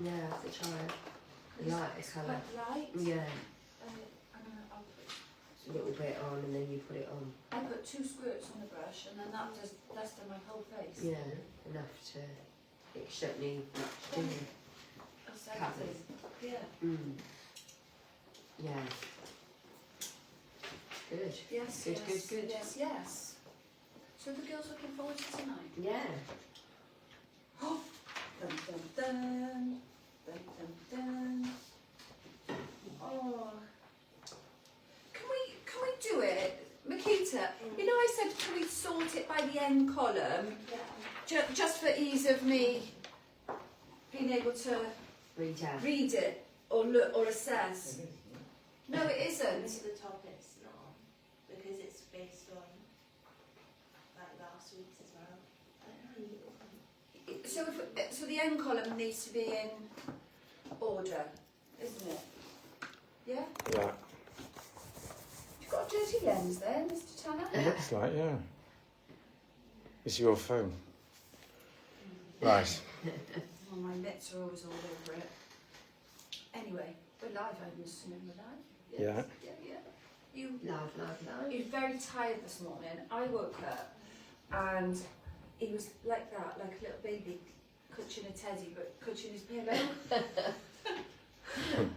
Yeah, have to try it. I like the colour. Quite light. Yeah. I'll put A little bit on and then you put it on. I put 2 squirts on the brush and then that does less than my whole face. Yeah, enough to. You don't need much, do you? Exactly. Yeah. Yeah. Good. Yes. Good, yes, good. Yes. Yes. So the girls looking forward to tonight. Yeah. Oh. Dun dun dun. Dun dun dun. Oh. Can we do it, Makita? You know, I said can we sort it by the end column? Yeah. Just for ease of me being able to read it or look or assess. No, it isn't. To the top it's not, because it's based on like last week's as well. I don't know. So the end column needs to be in order, isn't it? Yeah? Yeah. You've got a dirty lens there, Mr. Tanner? It looks like, yeah. It's your phone. Right. Well, my mitts are always all over it. Anyway, we're live, I'm assuming we're live? Yeah. Yeah. You Live. He was very tired this morning. I woke up and he was like that, like a little baby clutching a teddy but clutching his pillow. And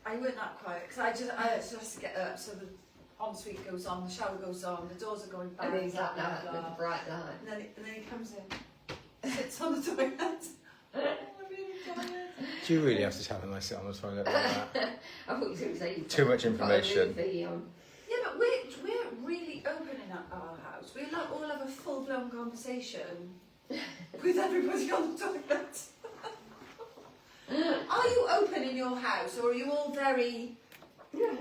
I weren't that quiet because I just have to get up so the ensuite goes on, the shower goes on, the doors are going back. And he's blah, like blah, that blah. with the bright light. And then he comes in, sits on the toilet. Oh, I'm really tired. Do you really have to tell them I sit on the toilet like that? I thought you were going to say Too much information. Yeah, but we're really open in our house. We all have a full-blown conversation with everybody on the toilet. Are you open in your house, or are you all very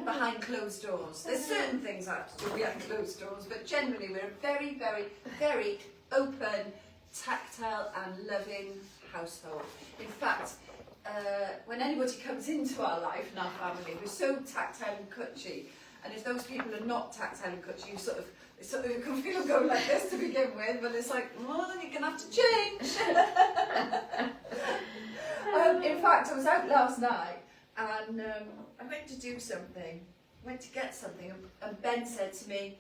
behind closed doors? There's certain things I have to do behind closed doors, but generally we're a very, very, very open, tactile and loving household. In fact, when anybody comes into our life and our family, we're so tactile and cutchy. And if those people are not tactile and cutchy, you sort of can feel go like this to begin with, but it's like, well, you're going to have to change. In fact, I was out last night and I went to do something, went to get something, and Ben said to me,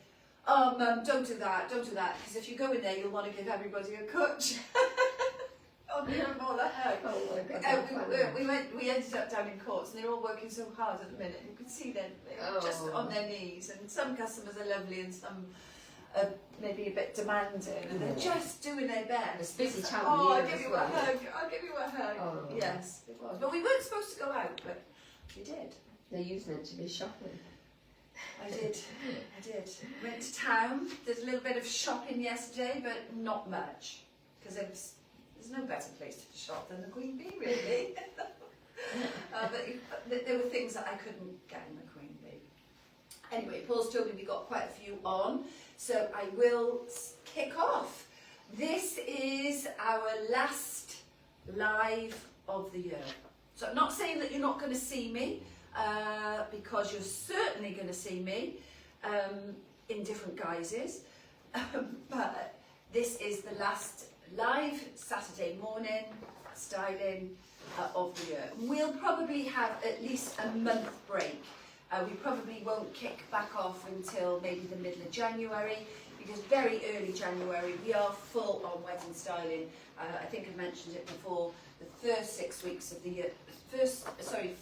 oh, Mum, don't do that, because if you go in there, you'll want to give everybody a cutch. Oh, give them all a hug. Oh my God, we ended up down in Courts and they're all working so hard at the minute. You could see them just on their knees, and some customers are lovely and some are maybe a bit demanding, and they're just doing their best. It's busy time Oh, of I'll year give as you well. a hug. I'll give you a hug. Oh. Yes, it was. But we weren't supposed to go out, but we did. They're using it to be shopping. I did. Went to town. Did a little bit of shopping yesterday, but not much, because there's no better place to shop than the Queen Bee, really. But there were things that I couldn't get in the Queen Bee. Anyway, Paul's told me we got quite a few on, so I will kick off. This is our last live of the year. So I'm not saying that you're not going to see me, because you're certainly going to see me in different guises. But this is the last live Saturday morning styling of the year. We'll probably have at least a month break. We probably won't kick back off until maybe the middle of January, because very early January we are full on wedding styling. I think I mentioned it before, the first 6 weeks of the year,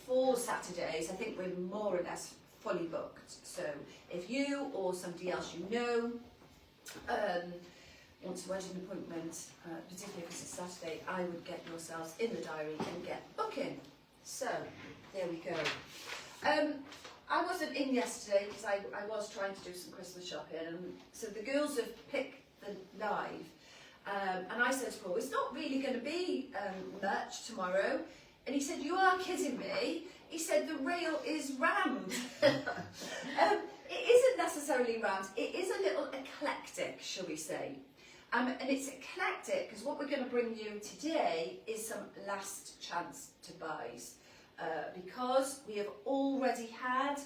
4 Saturdays, I think we're more or less fully booked. So if you or somebody else you know wants a wedding appointment, particularly if it's a Saturday, I would get yourselves in the diary and get booking. So there we go. I wasn't in yesterday because I was trying to do some Christmas shopping, and so the girls have picked the live, and I said to Paul, it's not really going to be much tomorrow, and he said, you are kidding me. He said the rail is rammed. It isn't necessarily rammed, it is a little eclectic, shall we say. And it's eclectic because what we're going to bring you today is some last chance to buys. Because we have already had,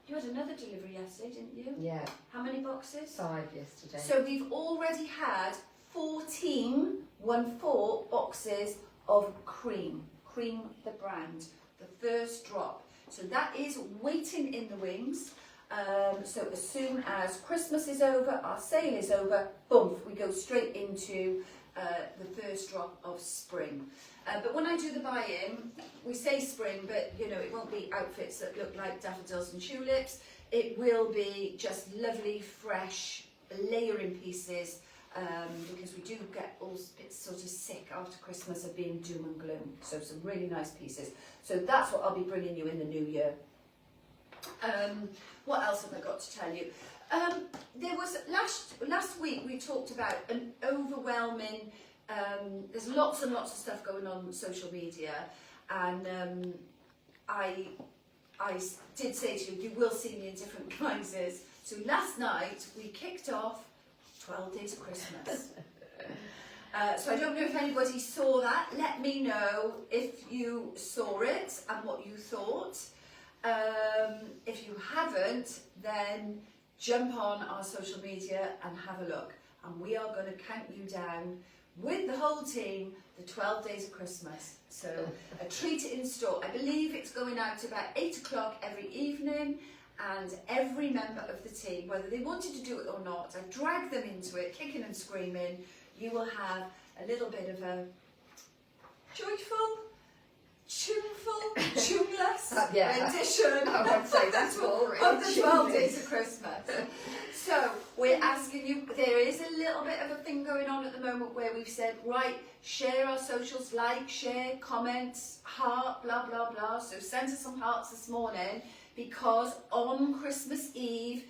you had another delivery yesterday, didn't you? Yeah. How many boxes? 5 yesterday. So we've already had 14 boxes of cream Cream the brand, the first drop. So that is waiting in the wings. So as soon as Christmas is over, our sale is over, boom, we go straight into the first drop of spring. But when I do the buy-in, we say spring, but you know, it won't be outfits that look like daffodils and tulips. It will be just lovely, fresh, layering pieces, because we do get all a bit sort of sick after Christmas of being doom and gloom. So some really nice pieces. So that's what I'll be bringing you in the new year. What else have I got to tell you? There was last week we talked about an overwhelming. There's lots and lots of stuff going on social media, and I did say to you, you will see me in different guises. So last night we kicked off 12 Days of Christmas. So I don't know if anybody saw that. Let me know if you saw it and what you thought. If you haven't, then jump on our social media and have a look. And we are going to count you down with the whole team, the 12 Days of Christmas. So a treat in store. I believe it's going out about 8 o'clock every evening, and every member of the team, whether they wanted to do it or not, I dragged them into it, kicking and screaming. You will have a little bit of a joyful, tuneful, tuneless rendition I would say that's all of the 12 Days of Christmas. So we're asking you, there is a little bit of a thing going on at the moment where we've said, right, share our socials, like, share, comments, heart, blah, blah, blah. So send us some hearts this morning, because on Christmas Eve,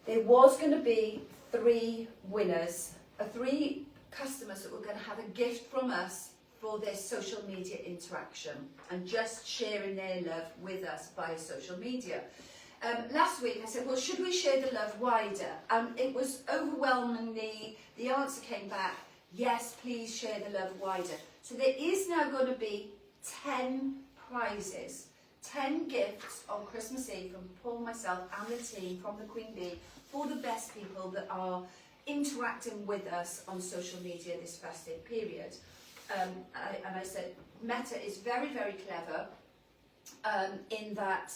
there was going to be 3 winners, 3 customers that were going to have a gift from us for their social media interaction and just sharing their love with us via social media. Last week I said, well, should we share the love wider? And it was overwhelmingly, the answer came back, yes, please share the love wider. So there is now going to be 10 prizes, 10 gifts on Christmas Eve from Paul, myself and the team from the Queen Bee for the best people that are interacting with us on social media this festive period. And I said, Meta is very, very clever in that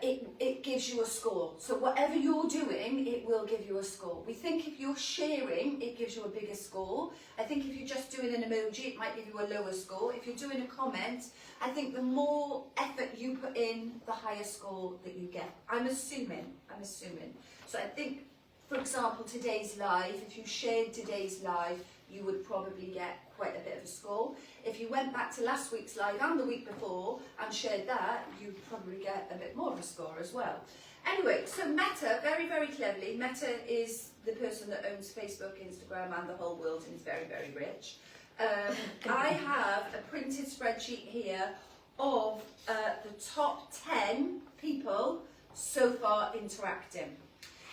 it gives you a score. So whatever you're doing, it will give you a score. We think if you're sharing, it gives you a bigger score. I think if you're just doing an emoji, it might give you a lower score. If you're doing a comment, I think the more effort you put in, the higher score that you get. I'm assuming. So I think, for example, today's live, if you shared today's live, you would probably get quite a bit of a score. If you went back to last week's live and the week before and shared that, you'd probably get a bit more of a score as well. Anyway, so Meta, very, very cleverly, Meta is the person that owns Facebook, Instagram and the whole world and is very, very rich. I have a printed spreadsheet here of the top 10 people so far interacting.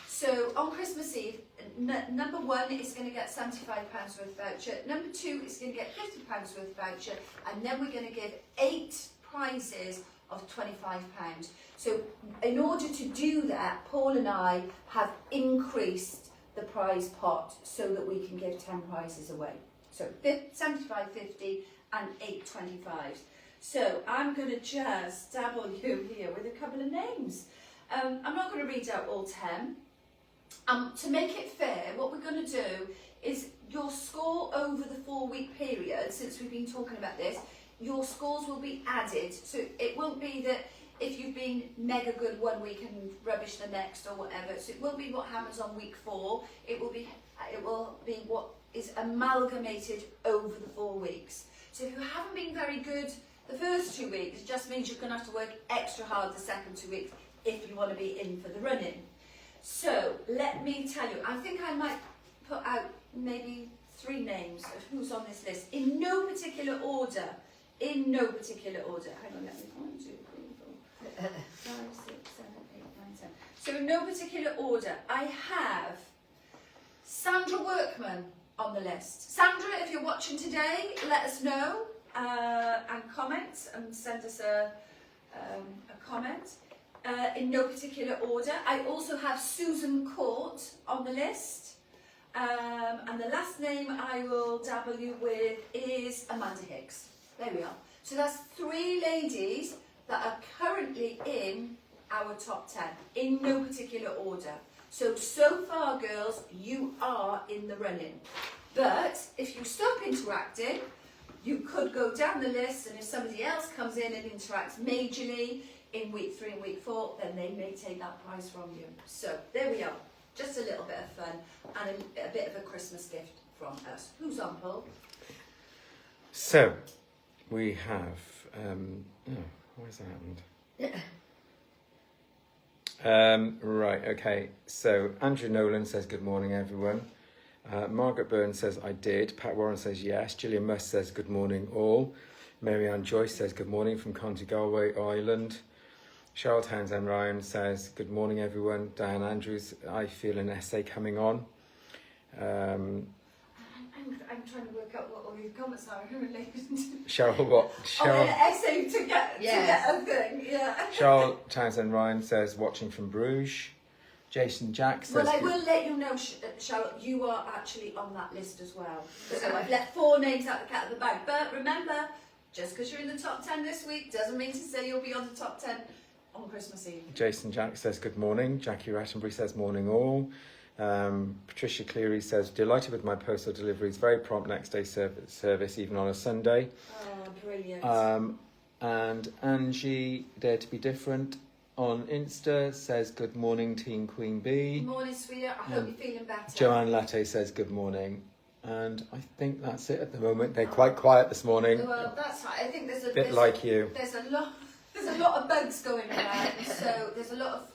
So on Christmas Eve, number 1 is going to get £75 worth voucher, number 2 is going to get £50 worth voucher, and then we're going to give 8 prizes of £25. So in order to do that, Paul and I have increased the prize pot so that we can give 10 prizes away. So 75, 50 and 8 25s. So I'm going to just dabble you here with a couple of names. I'm not going to read out all 10. To make it fair, what we're going to do is your score over the 4-week period, since we've been talking about this, your scores will be added. So it won't be that if you've been mega good one week and rubbish the next or whatever. So it won't be what happens on week 4. It will be what is amalgamated over the 4 weeks. So if you haven't been very good the first 2 weeks, it just means you're going to have to work extra hard the second 2 weeks if you want to be in for the running. So let me tell you, I think I might put out maybe 3 names of who's on this list in no particular order. Hang on, let me 1, 2, 3, 4, 5, 6, 7, 8, 9, 10. So in no particular order, I have Sandra Workman on the list. Sandra, if you're watching today, let us know and comment and send us a comment. In no particular order. I also have Susan Court on the list. And the last name I will dabble you with is Amanda Hicks. There we are. So that's 3 ladies that are currently in our top 10, in no particular order. So far, girls, you are in the running. But if you stop interacting, you could go down the list, and if somebody else comes in and interacts majorly in week 3 and week 4, then they may take that prize from you. So there we are. Just a little bit of fun and a bit of a Christmas gift from us. Who's on, Paul? So, we have... why has that happened? Right, okay. So, Andrew Nolan says, good morning, everyone. Margaret Byrne says, I did. Pat Warren says, yes. Gillian Musk says, good morning, all. Mary-Ann Joyce says, good morning from County Galway, Ireland. Cheryl Townsend Ryan says, good morning, everyone. Diane Andrews, I feel an essay coming on. I'm trying to work out what all these comments are in relation to. Cheryl what? An essay to get a thing, yeah. Cheryl Townsend Ryan says, watching from Bruges. Jason Jack says... Well, I will let you know, Cheryl, you are actually on that list as well. So I've let 4 names out the cat of the bag. But remember, just because you're in the top 10 this week doesn't mean to say you'll be on the top 10 on Christmas Eve. Jason Jack says, good morning. Jackie Rattenbury says, morning all. Patricia Cleary says, delighted with my postal deliveries, very prompt next day service even on a Sunday. Oh, brilliant. And Angie, Dare to Be Different on Insta says, good morning, Team Queen Bee. Good morning, sweetheart. I hope you're feeling better. Joanne Latte says, good morning. And I think that's it at the moment. They're quite quiet this morning. Well, that's right. I think there's a bit like you. There's a lot of bugs going around. So there's a lot of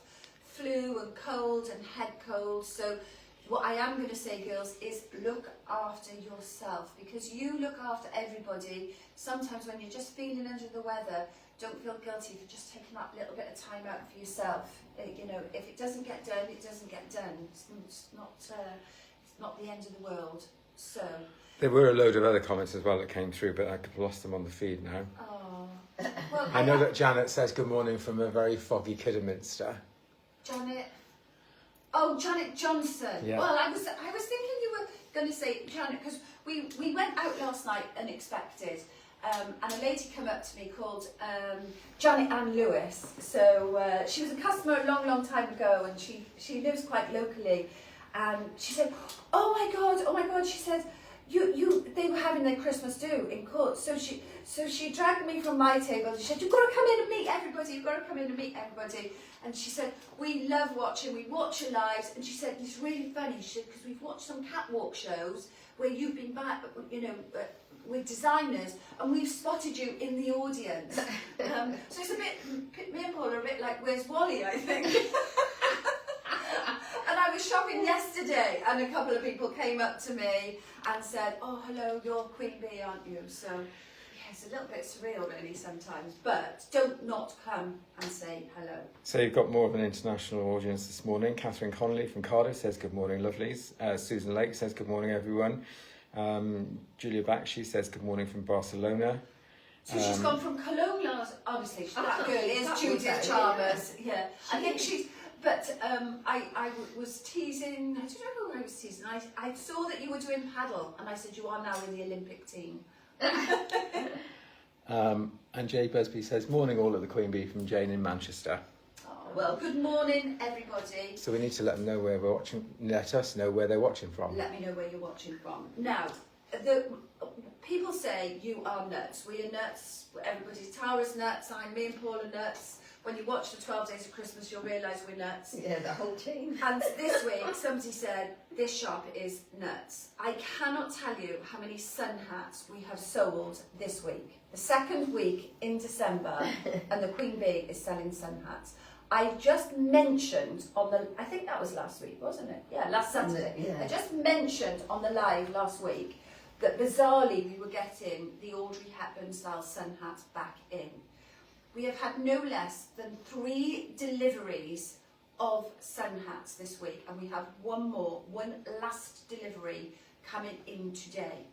flu and cold and head cold. So what I am going to say, girls, is look after yourself, because you look after everybody. Sometimes when you're just feeling under the weather, don't feel guilty for just taking that little bit of time out for yourself. You know, if it doesn't get done, it doesn't get done. It's not the end of the world. So there were a load of other comments as well that came through, but I've lost them on the feed now. Oh, well, I know that Janet says good morning from a very foggy Kidderminster. Janet. Oh, Janet Johnson. Yeah. Well, I was thinking you were going to say Janet, because we went out last night unexpected, and a lady came up to me called Janet Ann Lewis. So she was a customer a long time ago, and she lives quite locally. And she said, oh my God, she said, they were having their Christmas do in court. So she dragged me from my table and she said, you've got to come in and meet everybody. And she said, we love watching, we watch your lives. And she said, it's really funny, she said, because we've watched some catwalk shows where you've been back, with designers, and we've spotted you in the audience. So it's a bit, me and Paul are a bit like, where's Wally, I think. And I was shopping yesterday, and a couple of people came up to me and said, oh, hello, you're Queen Bee, aren't you? So, yeah, it's a little bit surreal, really, sometimes. But don't not come and say hello. So you've got more of an international audience this morning. Catherine Connolly from Cardiff says, good morning, lovelies. Susan Lake says, good morning, everyone. Julia Bakshi says, good morning from Barcelona. So she's gone from Cologne, obviously. That girl is Judith Chalmers. Yeah, I think she's... But I was teasing, I don't know who I was teasing, I saw that you were doing paddle, and I said, you are now in the Olympic team. And Jay Busby says, morning all at the Queen Bee from Jane in Manchester. Oh, well, good morning, everybody. So we need to let them know where we're watching, let us know where they're watching from. Let me know where you're watching from. Now, people say you are nuts. We are nuts, everybody's Tara's nuts, me and Paul are nuts. When you watch the 12 Days of Christmas, you'll realise we're nuts. Yeah, the whole team. And this week, somebody said, this shop is nuts. I cannot tell you how many sun hats we have sold this week. The second week in December, and the Queen Bee is selling sun hats. I just mentioned I think that was last week, wasn't it? Yeah, last Saturday. Yeah. I just mentioned on the live last week that bizarrely we were getting the Audrey Hepburn style sun hats back in. We have had no less than 3 deliveries of sun hats this week, and we have one last delivery coming in today.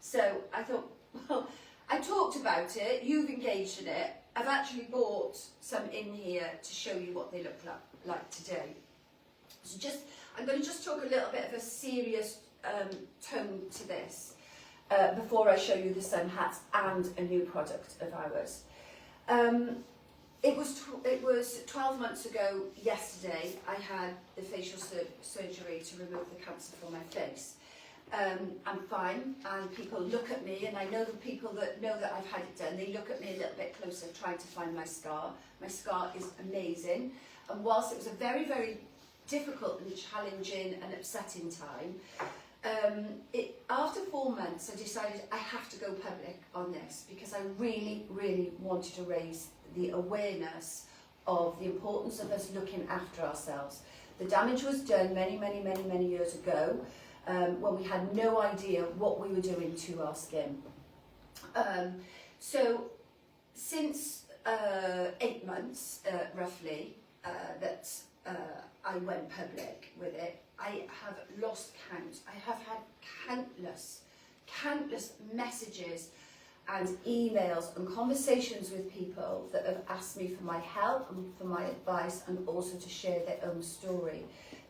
So I thought, well, I talked about it, you've engaged in it, I've actually bought some in here to show you what they look like today. So I'm going to just talk a little bit of a serious tone to this. before I show you the sun hats and a new product of ours. It was 12 months ago yesterday I had the facial surgery to remove the cancer from my face. I'm fine, and people look at me, and I know the people that know that I've had it done, they look at me a little bit closer trying to find my scar. My scar is amazing, and whilst it was a very, very difficult and challenging and upsetting time, after 4 months I decided I have to go public on this, because I really, really wanted to raise the awareness of the importance of us looking after ourselves. The damage was done many, many, many, many years ago, when we had no idea what we were doing to our skin. So since 8 months roughly that I went public with it, I have lost count. I have had countless messages and emails and conversations with people that have asked me for my help and for my advice, and also to share their own story.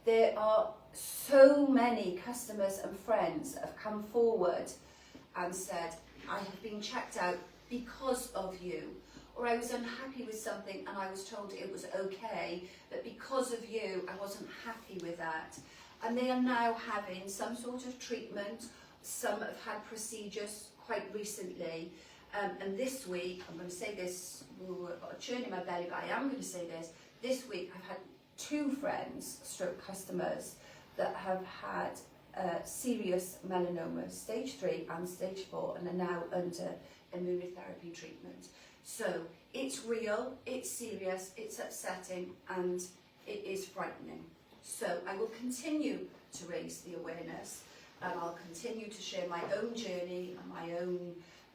There are so many customers and friends that have come forward and said, I have been checked out because of you, or I was unhappy with something and I was told it was okay, but because of you I wasn't happy with that. And they are now having some sort of treatment. Some have had procedures quite recently, and this week, I'm going to say this, I've got a churn in my belly, but I am going to say this week I've had 2 friends, stroke customers, that have had serious melanoma, stage 3 and stage 4, and are now under immunotherapy treatment. So it's real, it's serious, it's upsetting, and it is frightening. So I will continue to raise the awareness, and I'll continue to share my own journey and my own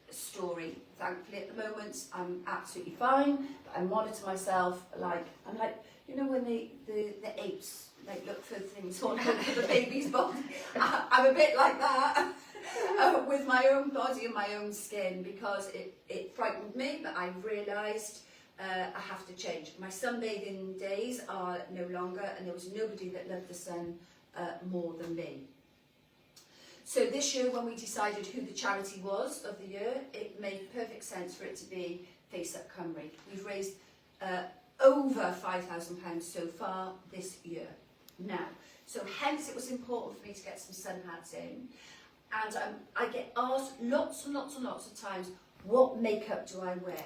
story. Thankfully at the moment I'm absolutely fine, but I monitor myself I'm like, you know when the apes look for things all over the baby's body? I'm a bit like that with my own body and my own skin, because it frightened me, but I realised I have to change. My sunbathing days are no longer, and there was nobody that loved the sun more than me. So this year, when we decided who the charity was of the year, it made perfect sense for it to be Face Up Cymru. We've raised over £5,000 so far this year. Now, so hence it was important for me to get some sun hats in, and I get asked lots and lots and lots of times, what makeup do I wear?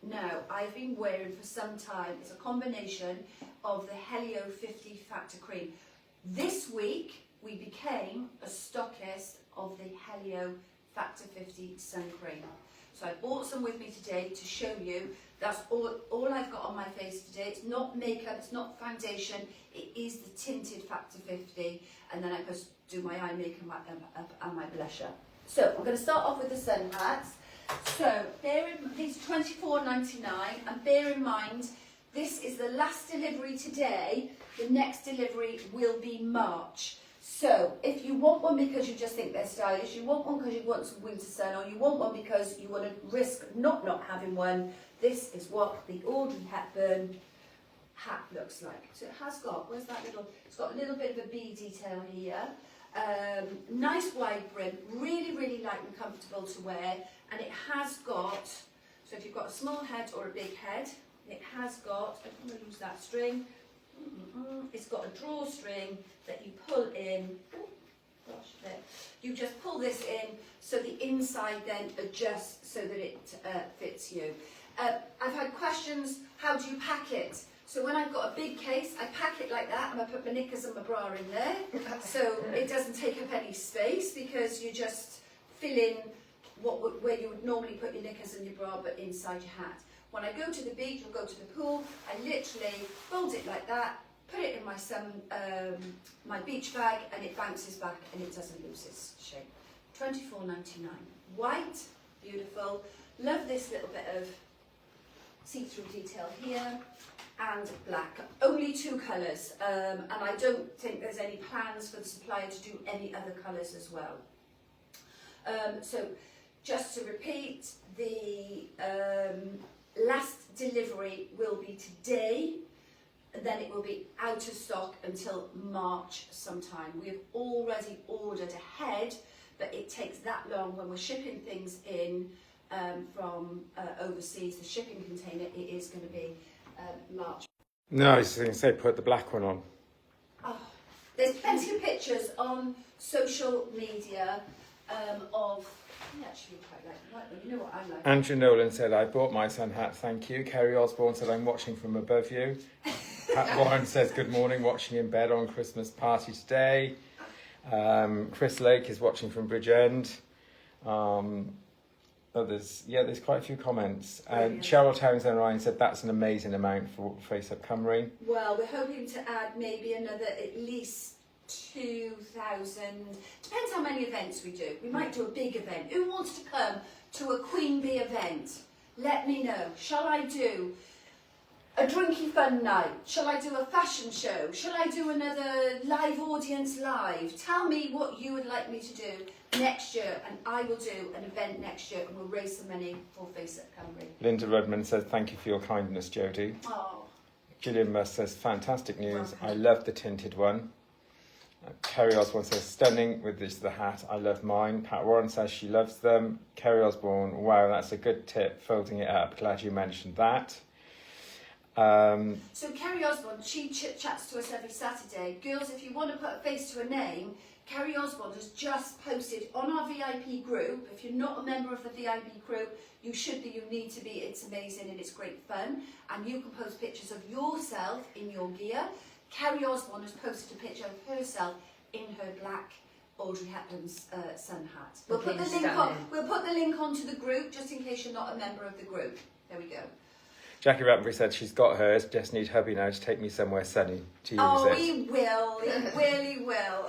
Now, I've been wearing for some time, it's a combination of the Helio 50 Factor Cream. This week, we became a stockist of the Helio Factor 50 Sun Cream. So I bought some with me today to show you. That's all I've got on my face today. It's not makeup, it's not foundation, it is the tinted Factor 50, and then I just do my eye makeup and my blusher. So I'm going to start off with the sun hats. So these are £24.99, and bear in mind this is the last delivery today. The next delivery will be March. So if you want one because you just think they're stylish, you want one because you want some winter sun, or you want one because you want to risk not having one, this is what the Audrey Hepburn hat looks like. So it has got, it's got a little bit of a bee detail here. Nice wide brim, really, really light and comfortable to wear, and it has got, so if you've got a small head or a big head, it has got, I don't want to lose that string, it's got a drawstring that you pull in. Oh, gosh, there. You just pull this in, so the inside then adjusts so that it fits you. I've had questions, how do you pack it? So when I've got a big case, I pack it like that, and I put my knickers and my bra in there, so it doesn't take up any space, because you just fill in where you would normally put your knickers and your bra, but inside your hat. When I go to the beach or go to the pool, I literally fold it like that, put it in my beach bag, and it bounces back and it doesn't lose its shape. £24.99. White, beautiful. Love this little bit of see-through detail here, and black. Only 2 colours, and I don't think there's any plans for the supplier to do any other colours as well. So just to repeat, the last delivery will be today, and then it will be out of stock until March sometime. We have already ordered ahead but it takes that long when we're shipping things in from overseas. The shipping container, it is going to be March. No, I was going to say put the black one on. Oh, there's plenty of pictures on social media of. I actually quite like the white one. You know what I like. Andrew Nolan said, I bought my son hat, thank you. Kerry Osborne said, I'm watching from above you. Pat Warren says, good morning, watching in bed on Christmas party today. Chris Lake is watching from Bridgend. There's quite a few comments. And Cheryl Townsend Ryan said, that's an amazing amount for Face Up Cymru. Well, we're hoping to add maybe another at least 2,000. Depends how many events we do. We might do a big event. Who wants to come to a Queen Bee event? Let me know. Shall I do a drinky fun night? Shall I do a fashion show? Shall I do another live audience live? Tell me what you would like me to do next year, and I will do an event next year, and we'll raise some money for Face Up Cymru. Linda Rudman says, thank you for your kindness, Jodie. Oh. Gillian Musk says, fantastic news. Welcome. I love the tinted one. Kerry Osborne says, stunning with the hat. I love mine. Pat Warren says she loves them. Kerry Osborne, wow, that's a good tip, folding it up. Glad you mentioned that. So Kerry Osborne, she chats to us every Saturday. Girls, if you want to put a face to a name, Kerry Osborne has just posted on our VIP group. If you're not a member of the VIP group, you should be, you need to be. It's amazing and it's great fun. And you can post pictures of yourself in your gear. Kerry Osborne has posted a picture of herself in her black Audrey Hepburn's sun hat. We'll put the link onto the group just in case you're not a member of the group. There we go. Jackie Rattenbury said she's got hers, just need hubby now to take me somewhere sunny to use it. Oh, he will. He will.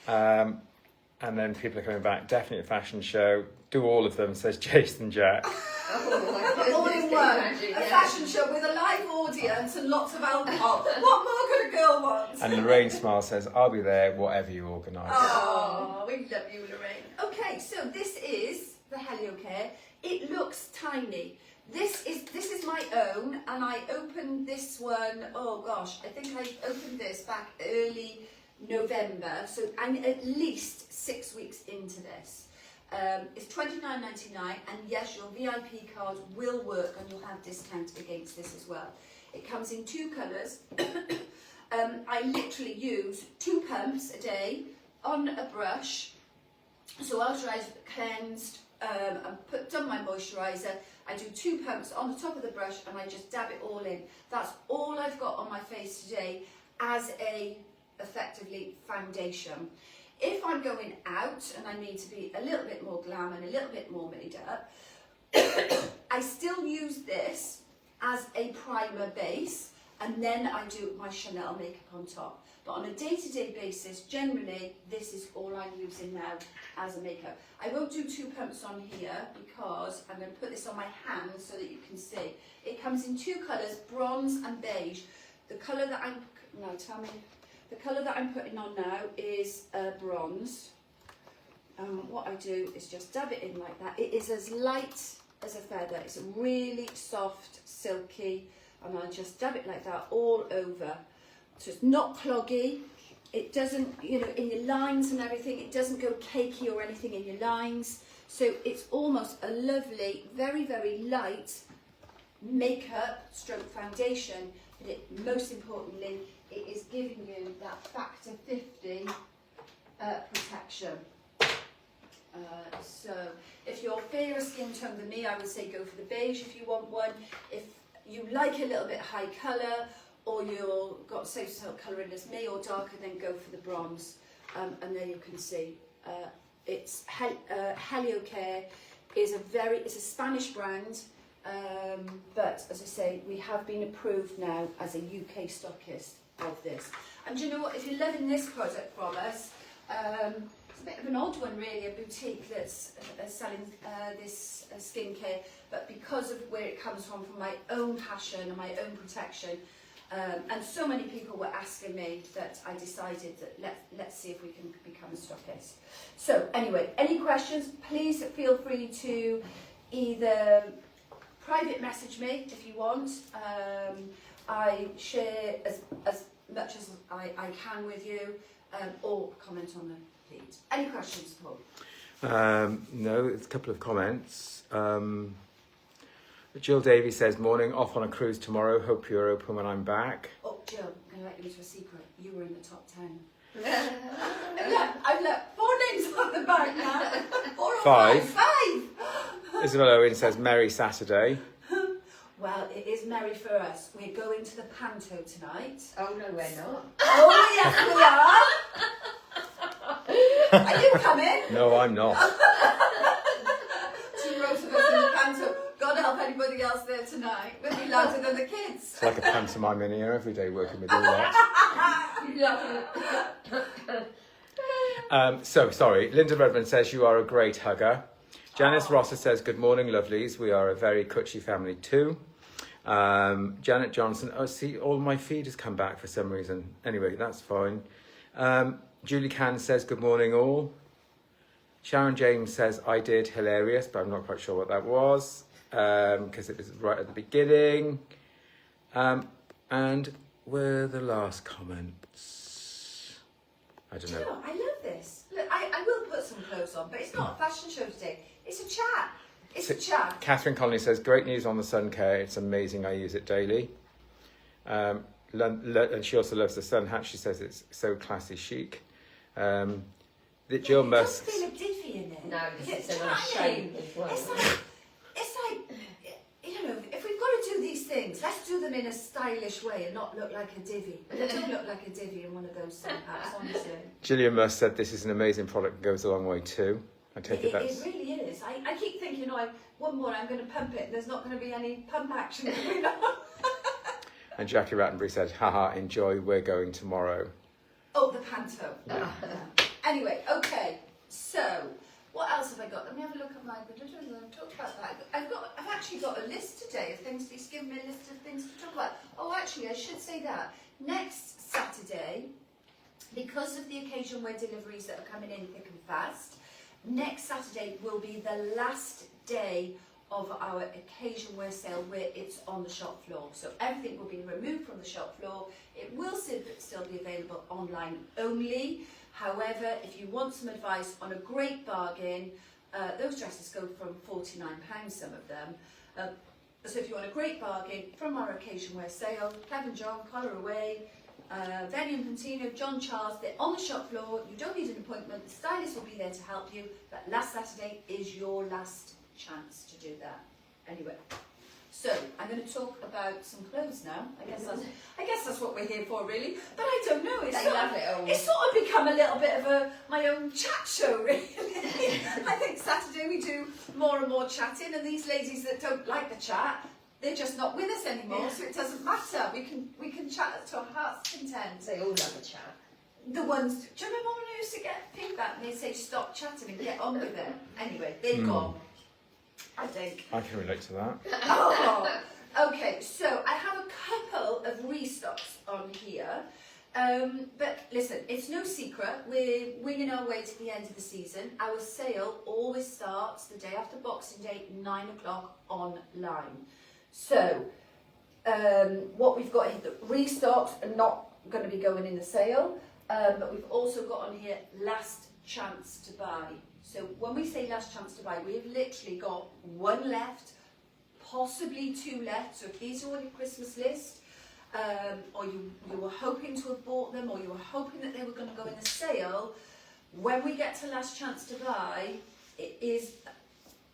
And then people are coming back, definitely a fashion show. Do all of them, says Jason Jack. All in one. A fashion show with a live audience and lots of alcohol. What more could a girl want? And Lorraine Smile says, I'll be there, whatever you organise. Oh, we love you, Lorraine. Okay, so this is the Heliocare. It looks tiny. This is my own, and I opened this one, oh gosh, I think I opened this back early November, so I'm at least 6 weeks into this. It's $29.99, and yes, your VIP card will work and you'll have discount against this as well. It comes in 2 colours. I literally use 2 pumps a day on a brush. So after I've cleansed and done my moisturiser, I do 2 pumps on the top of the brush and I just dab it all in. That's all I've got on my face today as a effectively foundation. If I'm going out and I need to be a little bit more glam and a little bit more made up, I still use this as a primer base, and then I do my Chanel makeup on top. But on a day-to-day basis, generally, this is all I'm using now as a makeup. I won't do 2 pumps on here because I'm going to put this on my hands so that you can see. It comes in 2 colours, bronze and beige. The colour that the colour that I'm putting on now is bronze. What I do is just dab it in like that. It is as light as a feather. It's really soft, silky, and I just dab it like that all over. So it's not cloggy. It doesn't, in your lines and everything, it doesn't go cakey or anything in your lines. So it's almost a lovely, very, very light makeup stroke foundation. But most importantly, it is giving you that factor 50 protection. So if you're fairer skin tone than me, I would say go for the beige if you want one. If you like a little bit high colour, or you've got same colouring as me or darker, then go for the bronze. And there you can see it's Heliocare is it's a Spanish brand, but as I say, we have been approved now as a UK stockist of this. And do you know what, if you're loving this product from us, it's a bit of an odd one really, a boutique that's selling this skincare, but because of where it comes from my own passion and my own protection, and so many people were asking me that I decided that let's see if we can become a stockist. So anyway, any questions, please feel free to either private message me if you want. I share as much as I can with you, or comment on the complete. Any questions, Paul? No, it's a couple of comments. Jill Davies says, morning, off on a cruise tomorrow. Hope you're open when I'm back. Oh, Jill, I'm going to let you into a secret. You were in the top 10. I've let 4 names on the back now. 4 or 5. 5! Isabel Owen says, merry Saturday. Well, it is merry for us. We're going to the Panto tonight. Oh, no, we're not. Oh, yes, we are. Are you coming? No, I'm not. 2 rows of us in the Panto. God help anybody else there tonight. We'll be louder than the kids. It's like a pantomime in here every day working with all that. Sorry. Linda Redmond says, you are a great hugger. Janice Rosser says, good morning, lovelies. We are a very cutchy family too. Janet Johnson, oh, see, all my feed has come back for some reason. Anyway, that's fine. Julie Can says, good morning, all. Sharon James says, I did, hilarious, but I'm not quite sure what that was, because it was right at the beginning. And were the last comments? I don't know. You know, I love this. Look, I will put some clothes on, but it's not a fashion show today. It's a chat. It's a chat. Catherine Connolly says, great news on the sun care. It's amazing. I use it daily. And she also loves the sun hat. She says it's so classy chic. Jill Musk. It doesn't feel a divvy in it. No, It's it's a nice shape as well. It's like, you know, if we've got to do these things, let's do them in a stylish way and not look like a divvy. It don't look like a divvy in one of those sun hats, honestly. Gillian Musk said this is an amazing product and goes a long way too. I take it that's... It really is. I keep thinking, one more, I'm going to pump it, and there's not going to be any pump action going on. And Jackie Rattenbury said, haha, enjoy, we're going tomorrow. Oh, the Panto. Yeah. Anyway, okay, so what else have I got? Let me have a look at my... I've talked about that. I've actually got a list today of things. He's given me a list of things to talk about. Oh, actually, I should say that. Next Saturday, because of the occasion where deliveries that are coming in thick and fast, next Saturday will be the last day of our occasion wear sale where it's on the shop floor. So everything will be removed from the shop floor. It will still be available online only. However, if you want some advice on a great bargain, those dresses go from £49, some of them. So if you want a great bargain from our occasion wear sale, Kevin John, Collar Away, Venny and Pantino, John Charles, they're on the shop floor. You don't need an appointment. The stylist will be there to help you. But last Saturday is your last chance to do that. Anyway, so I'm going to talk about some clothes now. I guess that's what we're here for, really. But I don't know. It's sort of become a little bit of my own chat show, really. I think Saturday we do more and more chatting, and these ladies that don't like the chat, they're just not with us anymore, so it doesn't matter. We can chat to our heart's content. They all love a chat. The ones, do you remember when I used to get feedback and they'd say stop chatting and get on with it? Anyway, they've gone, I think. I can relate to that. Oh, okay, so I have a couple of restocks on here. But listen, it's no secret, we're winging our way to the end of the season. Our sale always starts the day after Boxing Day, 9 o'clock online. So, what we've got here, the restocks are not going to be going in the sale, but we've also got on here last chance to buy. So when we say last chance to buy, we've literally got 1 left, possibly 2 left. So if these are on your Christmas list, or you were hoping to have bought them, or you were hoping that they were going to go in the sale, when we get to last chance to buy, it is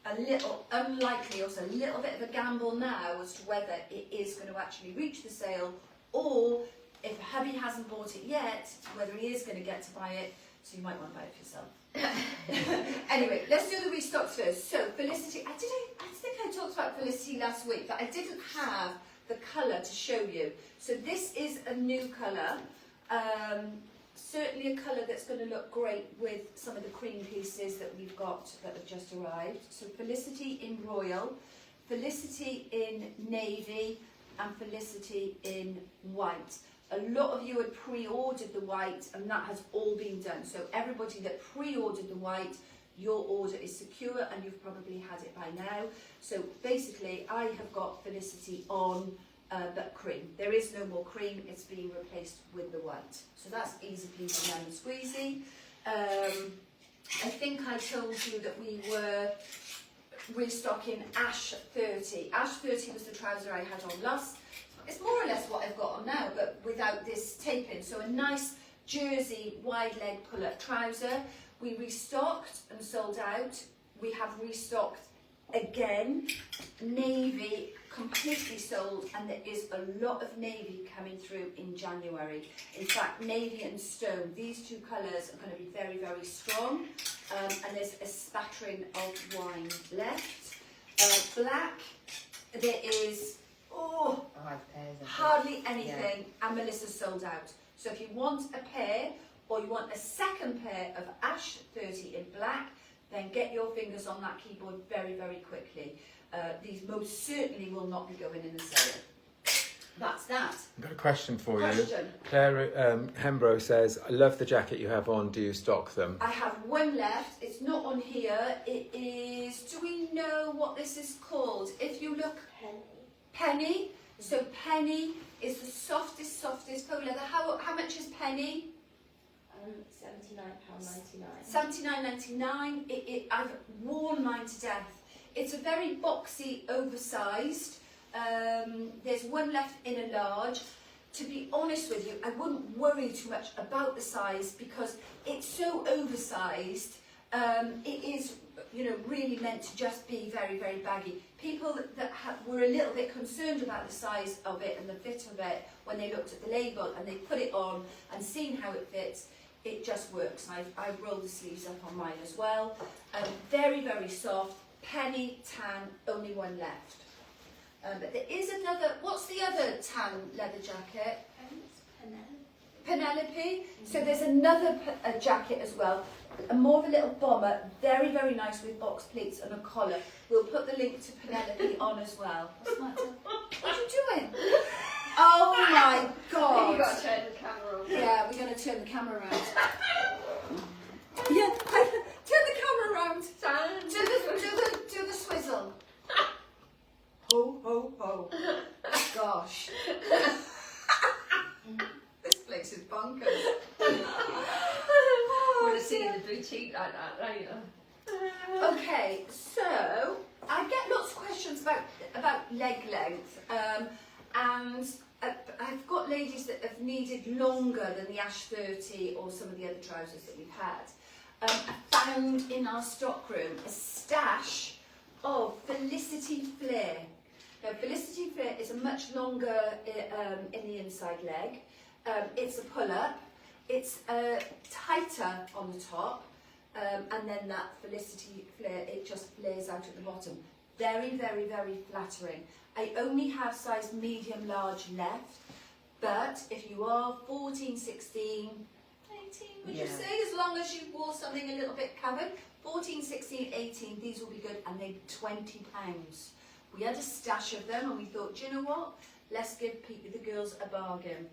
a little unlikely, also a little bit of a gamble now as to whether it is going to actually reach the sale, or if hubby hasn't bought it yet, whether he is going to get to buy it, so you might want to buy it for yourself. Anyway, let's do the restocks first. So Felicity, I think I talked about Felicity last week, but I didn't have the colour to show you. So this is a new colour. Certainly a colour that's going to look great with some of the cream pieces that we've got that have just arrived. So Felicity in Royal, Felicity in Navy, and Felicity in White. A lot of you had pre-ordered the white, and that has all been done. So everybody that pre-ordered the white, your order is secure, and you've probably had it by now. So basically, I have got Felicity on but cream. There is no more cream, it's being replaced with the white. So that's easy peasy lemon squeezy. I think I told you that we were restocking Ash 30. Ash 30 was the trouser I had on last. It's more or less what I've got on now, but without this taping. So a nice jersey wide leg pull-up trouser. We restocked and sold out. We have restocked again. Navy completely sold, and there is a lot of navy coming through in January. In fact, navy and stone, these two colours are going to be very, very strong. And there's a spattering of wine left. Black, there is hardly anything, and Melissa's sold out. So if you want a pair, or you want a second pair of Ash 30 in black, then get your fingers on that keyboard very, very quickly. These most certainly will not be going in the sale. That's that. I've got a question for you. Question. Claire Hembro says, I love the jacket you have on. Do you stock them? I have one left. It's not on here. It is, do we know what this is called? If you look, Penny. So Penny is the softest polo leather. How much is Penny? £79.99. £79.99. I've worn mine to death. It's a very boxy, oversized. There's one left in a large. To be honest with you, I wouldn't worry too much about the size because it's so oversized. It is, really meant to just be very, very baggy. People that were a little bit concerned about the size of it and the fit of it when they looked at the label and they put it on and seen how it fits, it just works. I've rolled the sleeves up on mine as well. Very, very soft. Penny tan, only one left. But there is another, what's the other tan leather jacket? Penelope. So there's another jacket as well, more of a little bomber, very, very nice with box pleats and a collar. We'll put the link to Penelope on as well. What's the matter? What are you doing? Oh my God. You've got to turn the camera on. Yeah, we're going to turn the camera around. Yeah, turn the camera around. Do the swizzle. Ho, ho, ho. Gosh. This place is bonkers. Would have seen the boutique like that later. Okay, so I get lots of questions about leg length, and I've got ladies that have needed longer than the Ash 30 or some of the other trousers that we've had. I found in our stockroom a stash of Felicity Flare. Now, Felicity Flare is a much longer in the inside leg. It's a pull-up. It's tighter on the top, and then that Felicity Flare, it just flares out at the bottom. Very, very, very flattering. I only have size medium large left, but if you are 14, 16, 18, would you say, as long as you wore something a little bit covered, 14, 16, 18, these will be good, and they're £20. We had a stash of them, and we thought, do you know what? Let's give the girls a bargain.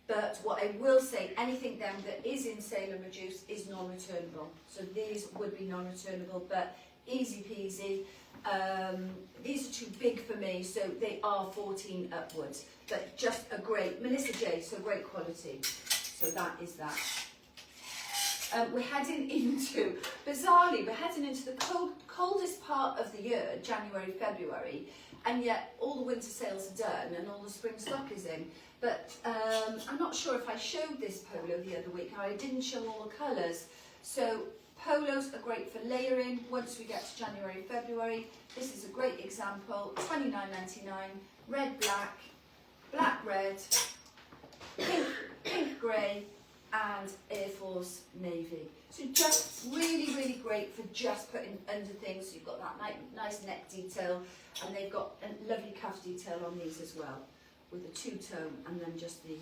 But what I will say, anything then that is in sale and reduced is non-returnable. So these would be non-returnable, but easy peasy. These are too big for me, so they are 14 upwards. But just a great, Melissa J, so great quality. So that is that. We're heading into, bizarrely, we're heading into the coldest part of the year, January, February, and yet all the winter sales are done and all the spring stock is in. But I'm not sure if I showed this polo the other week. I didn't show all the colours. So polos are great for layering once we get to January, February. This is a great example, £29.99, red, black, black, red, pink, grey, and Air Force navy. So just really, really great for just putting under things. So you've got that nice neck detail, and they've got a lovely cuff detail on these as well, with a two-tone and then just the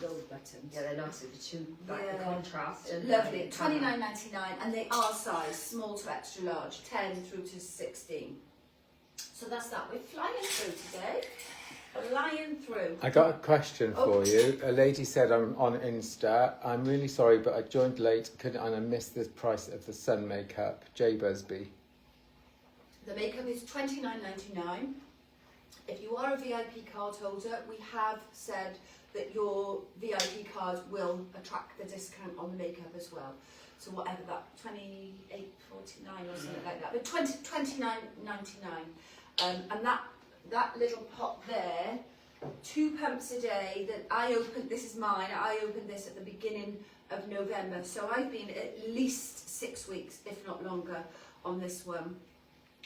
gold buttons. Yeah, they're nice with the two, like the contrast. Lovely. £29.99, and they are size small to extra large, 10 through to 16. So that's that. We're flying through today. Flying through. I got a question for you. A lady said, I'm on Insta. I'm really sorry, but I joined late and I missed the price of the sun makeup. J Busby. The makeup is £29.99. If you are a VIP card holder, we have said that your VIP card will attract the discount on the makeup as well. So whatever that, 28.49 or something like that, but 29.99. And that little pot there, 2 pumps a day that I opened, this is mine, I opened this at the beginning of November. So I've been at least 6 weeks, if not longer, on this one.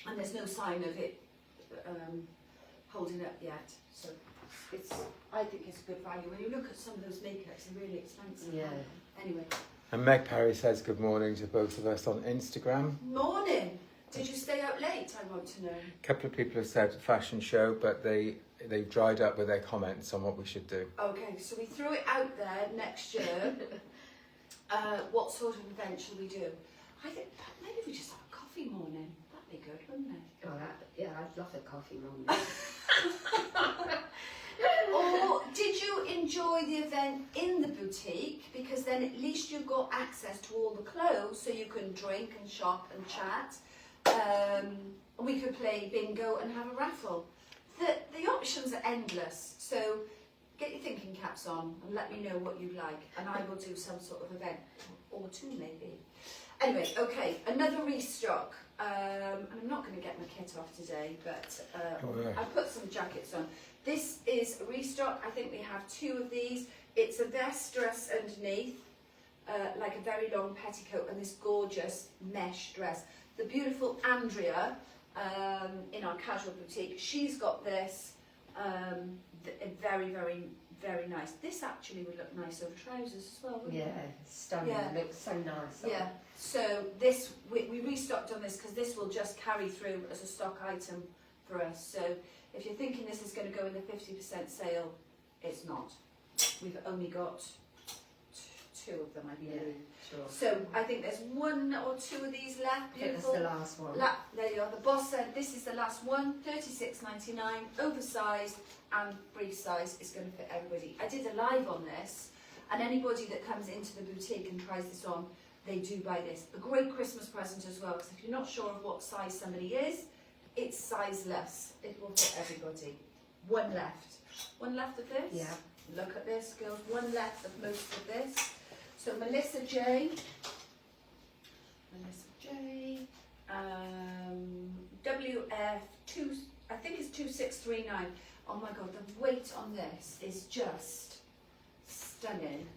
And there's no sign of it holding up yet. So I think it's a good value. When you look at some of those makeups, they're really expensive. Yeah. Anyway. And Meg Parry says good morning to both of us on Instagram. Morning. Did you stay out late? I want to know. A couple of people have said fashion show, but they've dried up with their comments on what we should do. Okay, so we threw it out there next year. What sort of event shall we do? I think maybe we just have a coffee morning. That'd be good, wouldn't it? Oh, yeah, I'd love a coffee morning. Or did you enjoy the event in the boutique? Because then at least you've got access to all the clothes, so you can drink and shop and chat. We could play bingo and have a raffle. The options are endless, so get your thinking caps on and let me know what you'd like, and I will do some sort of event, or two maybe. Anyway, okay, another restock. And I'm not going to get my kit off today, but I put some jackets on. This is a restock. I think we have 2 of these. It's a vest dress underneath, like a very long petticoat, and this gorgeous mesh dress. The beautiful Andrea in our casual boutique, she's got this, very, very, very nice. This actually would look nice over trousers as well, wouldn't it? Yeah, stunning. Yeah. It looks so nice. Yeah, so this, we restocked on this because this will just carry through as a stock item for us. So if you're thinking this is going to go in the 50% sale, it's not. We've only got 2 of them, I believe. Yeah, sure. So I think there's 1 or 2 of these left. I think that's Beautiful. the last one. There you are. The boss said this is the last one. $36.99, oversized and free size. Is going to fit everybody. I did a live on this, and anybody that comes into the boutique and tries this on, they do buy this. A great Christmas present as well, because if you're not sure of what size somebody is, it's sizeless. It will fit everybody. 1 left. 1 left of this? Yeah. Look at this, girls. 1 left of most of this. So Melissa J. WF2, I think it's 2639. Oh my God, the weight on this is just stunning.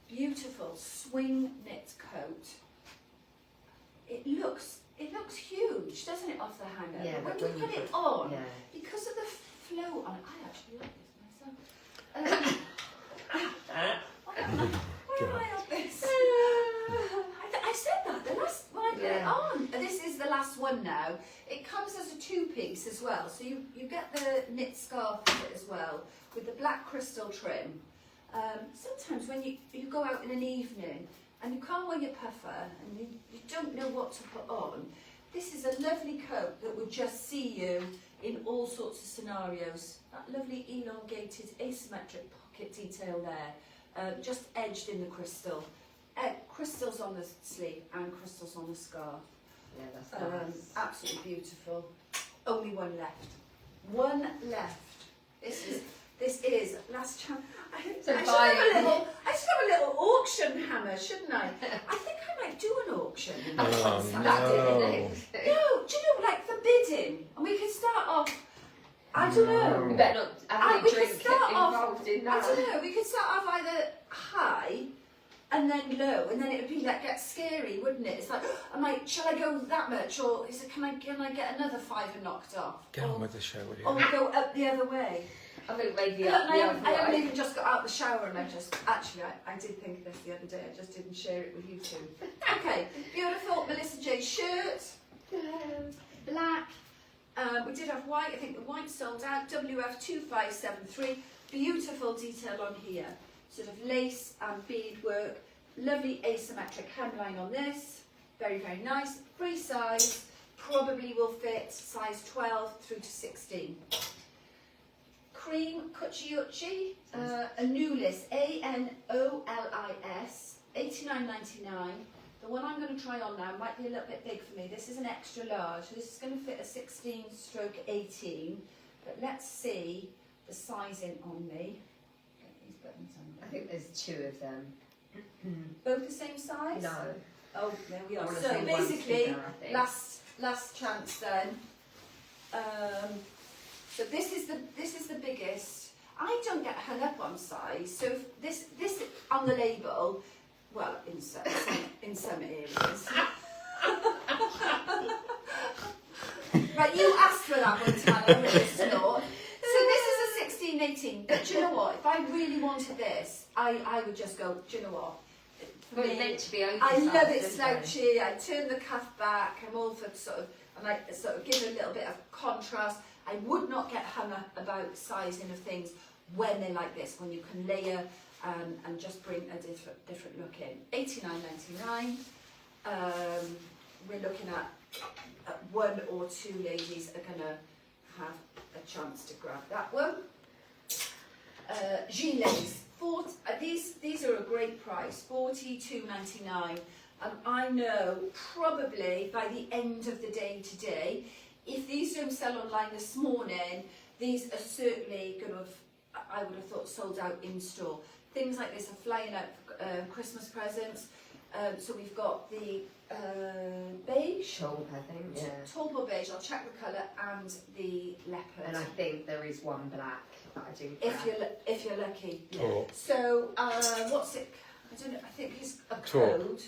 Beautiful swing knit coat. It looks huge, doesn't it, off the hanger? Yeah, but but when you put it on, yeah. because of the flow on it, I actually like this myself. Where am I on this? I said that the last when I put it on. This is the last one now. It comes as a 2-piece as well, so you get the knit scarf with it as well, with the black crystal trim. Sometimes when you go out in an evening and you can't wear your puffer and you don't know what to put on, this is a lovely coat that would just see you in all sorts of scenarios. That lovely elongated asymmetric pocket detail there, just edged in the crystal. Crystals on the sleeve and crystals on the scarf. Yeah, that's nice. Absolutely beautiful. Only 1 left. 1 left. This is last chance. I should have a little auction hammer, shouldn't I? I think I might do an auction. Oh, no. No, do you know, like for bidding, and we could start off. I don't know. We better not have we any could drink start off. involved in I that. don't know. We could start off either high and then low, and then it would be like get scary, wouldn't it? It's like, shall I go that much, or is it? Can I get another 5 knocked off? Get on with the show, will you? Or we go up the other way. I think maybe I haven't way. even just got out the shower, and I did think of this the other day. I just didn't share it with you two. Okay, beautiful Melissa J shirt, black. We did have white. I think the white sold out. WF2573. Beautiful detail on here. Sort of lace and bead work. Lovely asymmetric hemline on this. Very, very nice. Free size. Probably will fit size 12 through to 16. Cream Cucciucci, Anulis, ANOLIS, $89.99. The one I'm going to try on now might be a little bit big for me. This is an extra large. This is going to fit a 16/18, but let's see the sizing on me. Get these buttons on. I think there's 2 of them. Both the same size? No. Oh, there we I are. wanna So say one's basically, bigger, I think. last chance then. So this is the biggest. I don't get hung up on size. So if this on the label, well, in some areas. Right, you asked for that one, Tanya, with this snort. So this is a 16/18. But do you know what? If I really wanted this, I would just go. Do you know what? For Well, me, it's meant to be I oversized, love it isn't slouchy. I turn the cuff back. I'm all for sort of, and I sort of give it a little bit of contrast. I would not get hung up about sizing of things when they're like this, when you can layer and just bring a different look in. $89.99. We're looking at 1 or 2 ladies are going to have a chance to grab that one. Gilets. These are a great price, $42.99. I know probably by the end of the day today, if these don't sell online this morning, these are certainly going to have, I would have thought, sold out in store. Things like this are flying out for Christmas presents. So we've got the beige, Taupe, I think, yeah. taupe or beige, I'll check the colour, and the leopard. And I think there is one black that I do. if you're lucky. Taupe. So what's it? I don't know. I think it's a Taupe. code.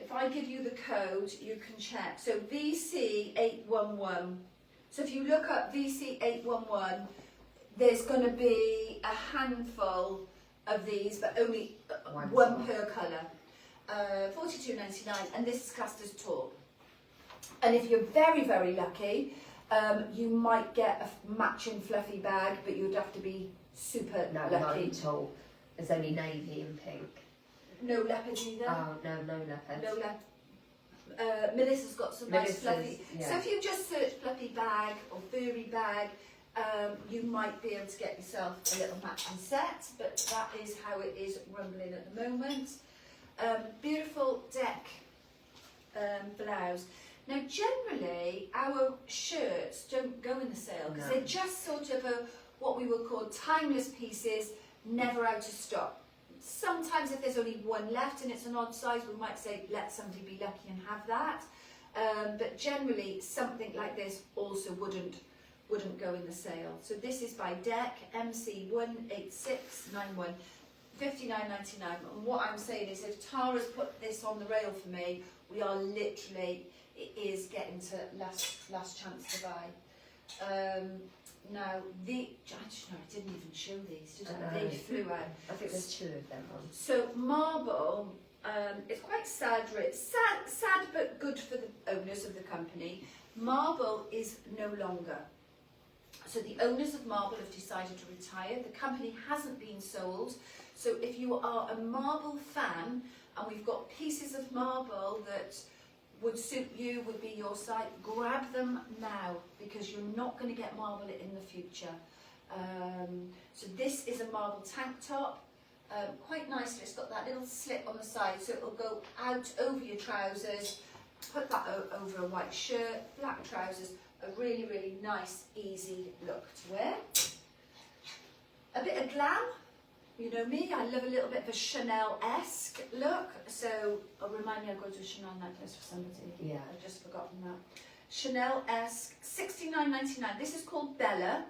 If I give you the code, you can check. So VC811. So if you look up VC811, there's going to be a handful of these, but only one per colour. $42.99, and this is classed as taupe. And if you're very, very lucky, you might get a matching fluffy bag, but you'd have to be super lucky. No taupe. There's only navy and pink. No leopard either. Oh, no leopard. No leopard. Melissa's got some nice fluffy. Yeah. So if you just search fluffy bag or furry bag, you might be able to get yourself a little matching set, but that is how it is rumbling at the moment. Beautiful deck blouse. Now generally our shirts don't go in the sale because they're just sort of what we would call timeless pieces, never out of stock. Sometimes if there's only one left and it's an odd size, we might say let somebody be lucky and have that. But generally something like this also wouldn't go in the sale. So this is by Deck MC18691. $59.99, and what I'm saying is if Tara's put this on the rail for me, we are literally, it is getting to last chance to buy. Now, I didn't even show these, did I? They flew out. I think there's 2 of them on. So marble, it's quite sad but good for the owners of the company. Marble is no longer. So the owners of Marble have decided to retire. The company hasn't been sold. So if you are a Marble fan and we've got pieces of marble that would suit you, would be your site, grab them now because you're not going to get marble in the future. So this is a marble tank top. Quite nicely, it's got that little slit on the side so it'll go out over your trousers. Put that over a white shirt, black trousers. A really, really nice, easy look to wear. A bit of glam. You know me, I love a little bit of a Chanel-esque look. So, remind me, I'll go to a Chanel necklace for somebody. Yeah. I've just forgotten that. Chanel-esque, $69.99. This is called Bella.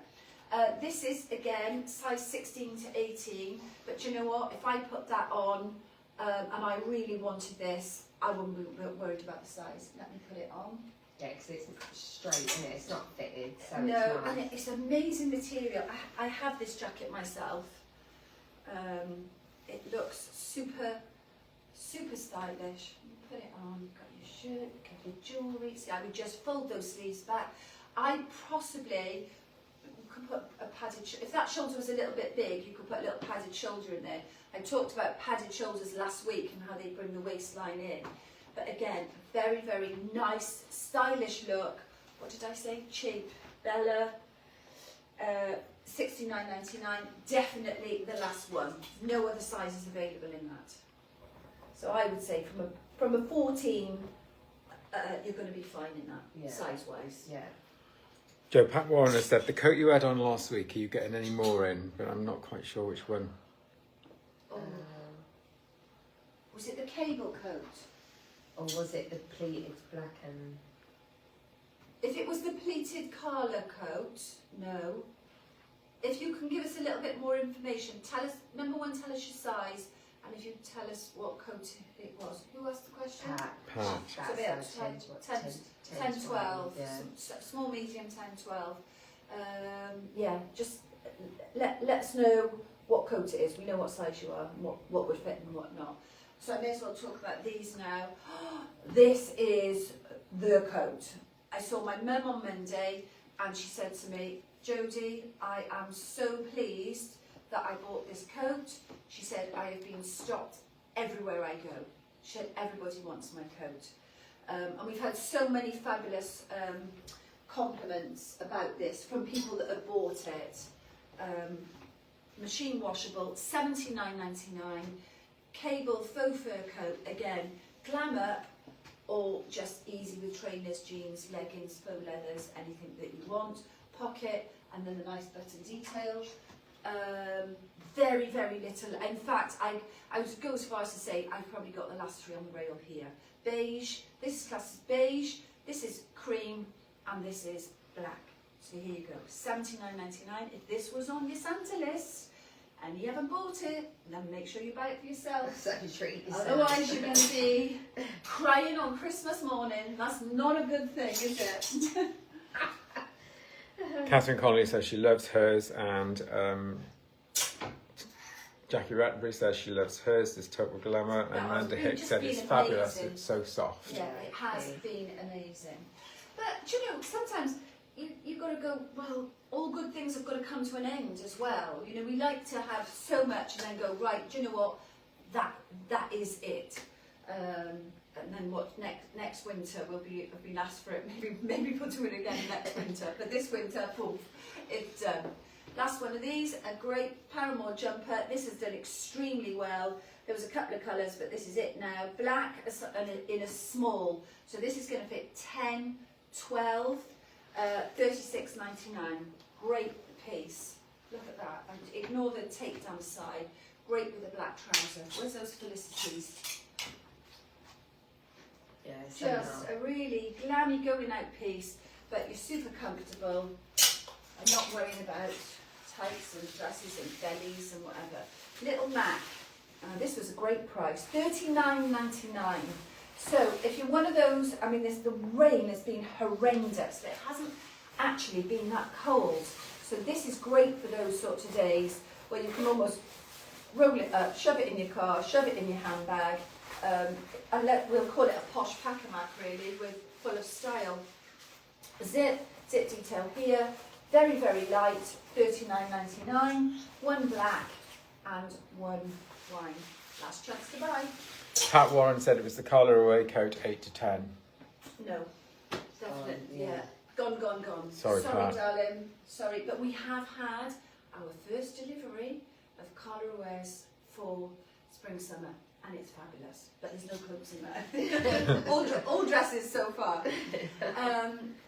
This is, again, size 16 to 18. But you know what? If I put that on and I really wanted this, I wouldn't be worried about the size. Let me put it on. Yeah, because it's straight, isn't it? It's not fitted, so No, it's nice. and it's amazing material. I have this jacket myself. It looks super stylish. Put it on, you've got your shirt, you've got your jewellery. See, I would just fold those sleeves back. I possibly could put a padded, if that shoulder was a little bit big, you could put a little padded shoulder in there. I talked about padded shoulders last week and how they bring the waistline in. But again, very, very nice, stylish look. What did I say? Cheap. Bella. $69.99. Definitely the last one. No other sizes available in that. So I would say from from a 14, you're going to be fine in that, Yeah. size-wise. Yeah. Joe, Pat Warren has said, the coat you had on last week, are you getting any more in? But I'm not quite sure which one. Oh, was it the cable coat? Or was it the pleated black and... If it was the pleated Carla coat, no. If you can give us a little bit more information, tell us, number one, tell us your size, and if you tell us what coat it was. Who asked the question? Pat. Pat. So we have 10, 12, yeah. small, medium, 10, 12. Yeah, just let us know what coat it is. We know what size you are, and what would fit and what not. So I may as well talk about these now. This is the coat. I saw my mum on Monday and she said to me, Jodie, I am so pleased that I bought this coat. She said, I have been stopped everywhere I go. She said, everybody wants my coat. And we've had so many fabulous compliments about this from people that have bought it. Machine washable, $79.99. Cable faux fur coat, again, glamour, or just easy with trainers, jeans, leggings, faux leathers, anything that you want. Pocket, and then the nice button detail. Very, very little. In fact, I would go as far as to say I've probably got the last three on the rail here. Beige, this is classed as beige, this is cream, and this is black. So here you go, $79.99. If this was on your Santa list, and you haven't bought it, then make sure you buy it for yourself. So you treat yourself. Otherwise you're going to be crying on Christmas morning. That's not a good thing, is it? Catherine Connolly says she loves hers, and Jackie Rattenbury says she loves hers, this total glamour, and No, Amanda it's Hicks just said been it's fabulous, amazing. it's so soft. Yeah, it has been amazing. But do you know, sometimes you've got to go, well, all good things have got to come to an end as well. You know, we like to have so much and then go, right, do you know what, that is it. And then what, next winter we'll be asked for it, maybe we'll do it again next winter. But this winter, poof, it's done. Last one of these, a great Paramore jumper. This has done extremely well. There was a couple of colours, but this is it now. Black in a small. So this is going to fit 10, 12, $36.99. Great piece. Look at that. And ignore the tape down the side. Great with a black trouser. Where's those Felicities? Yeah, Just a really glammy going out piece, but you're super comfortable and not worrying about tights and dresses and bellies and whatever. Little Mac, this was a great price, $39.99. So if you're one of those, I mean, the rain has been horrendous. It hasn't actually been that cold. So this is great for those sorts of days where you can almost roll it up, shove it in your car, shove it in your handbag, and we'll call it a posh packer Mac really, full of style. Zip detail here, very, very light, $39.99, one black and one wine. Last chance to buy. Pat Warren said it was the Carla Away coat, 8 to 10. No, definitely, yeah. yeah. Gone. Sorry, Pat. Darling. Sorry, but we have had our first delivery of Carla Aways for spring summer, and it's fabulous. But there's no coats in there. all dresses so far.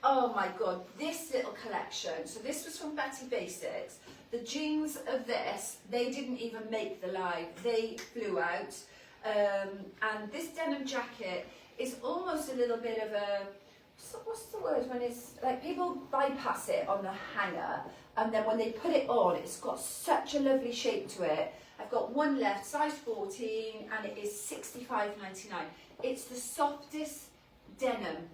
Oh my God, this little collection. So this was from Betty Basics. The jeans of this, they didn't even make the live. They flew out. And this denim jacket is almost a little bit of a, what's the word when it's like people bypass it on the hanger, and then when they put it on, it's got such a lovely shape to it. I've got one left, size 14, and it is $65.99. It's the softest denim.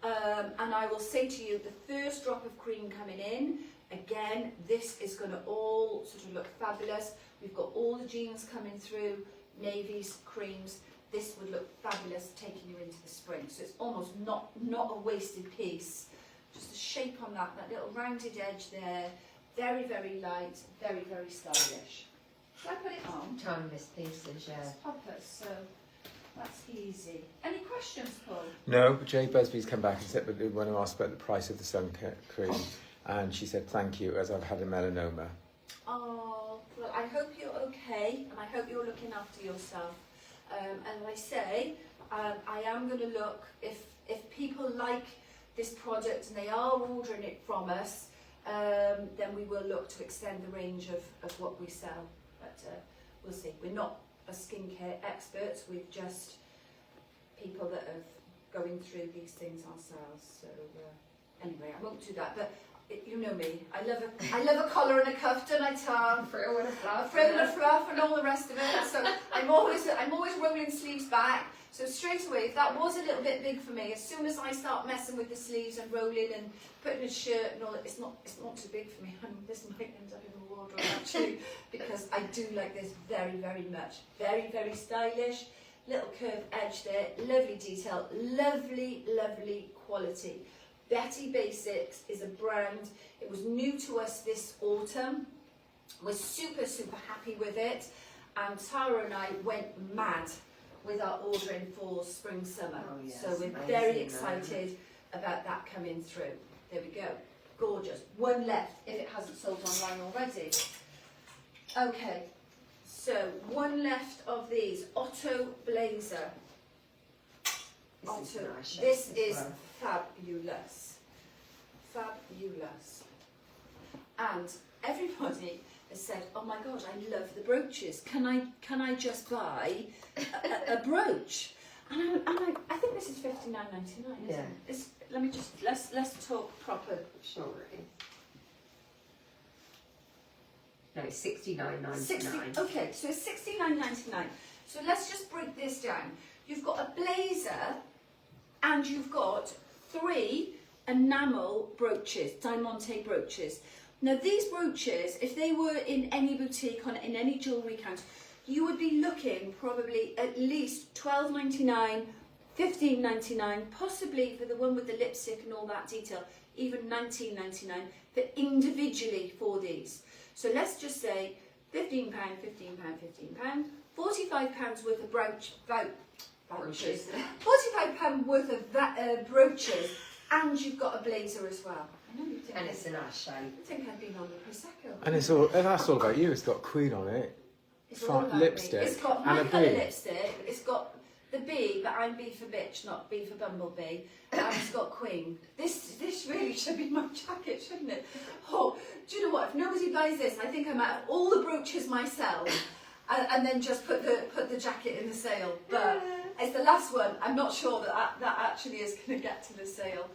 And I will say to you, the first drop of cream coming in, again, this is going to all sort of look fabulous. We've got all the jeans coming through, navies, creams. This would look fabulous taking you into the spring. So it's almost not a wasted piece. Just the shape on that little rounded edge there. Very, very light, very, very stylish. Shall I put it on? Timeless pieces, yeah. It's poppers, so that's easy. Any questions, Paul? No, but Jay Busby's come back and said, but when I asked about the price of the sun cream, and she said, thank you, as I've had a melanoma. Oh, well, I hope you're okay, and I hope you're looking after yourself. And I say, I am going to look, if people like this product and they are ordering it from us, then we will look to extend the range of what we sell. But we'll see. We're not a skincare experts, we're just people that are going through these things ourselves. So anyway, I won't do that. But you know me, I love a collar and a cuff, don't I, Tom? Frill and a fluff. Frill and a fluff and all the rest of it. So I'm always rolling sleeves back. So straight away, if that was a little bit big for me, as soon as I start messing with the sleeves and rolling and putting a shirt and all that, it's not too big for me. This might end up in the wardrobe actually, because I do like this very, very much. Very, very stylish. Little curved edge there, lovely detail, lovely, lovely quality. Betty Basics is a brand, it was new to us this autumn. We're super, super happy with it. And Tara and I went mad with our ordering for spring, summer. Oh, yes, so we're amazing, very excited about that coming through. There we go. Gorgeous. One left if it hasn't sold online already. Okay, so one left of these. Otto Blazer. Otto. This is fabulous. Fabulous. And everybody has said, oh my God, I love the brooches. Can I just buy a brooch? And I think this is $59.99, isn't Yeah. it? Let me just, let's talk proper. Sure it is. No, it's $69.99. Okay, so it's $69.99. So let's just break this down. You've got a blazer and you've got 3 enamel brooches, diamante brooches. Now these brooches, if they were in any boutique, in any jewellery counter, you would be looking probably at least $12.99, $15.99, possibly for the one with the lipstick and all that detail, even $19.99 for individually for these. So let's just say £15, £15, £15, £45 worth of brooches, £45 worth of brooches, and you've got a blazer as well. I know you think And it's a nice shape. I think I've been on the Prosecco. And that's all about you. It's got Queen on it. It's all about lipstick me. It's got and my a colour bee. lipstick. It's got the bee, but I'm B for bitch, not B for bumblebee. And it's got Queen. This really should be my jacket, shouldn't it? Oh, do you know what? If nobody buys this, I think I might have all the brooches myself, and then just put the jacket in the sale. But it's the last one. I'm not sure that actually is going to get to the sale.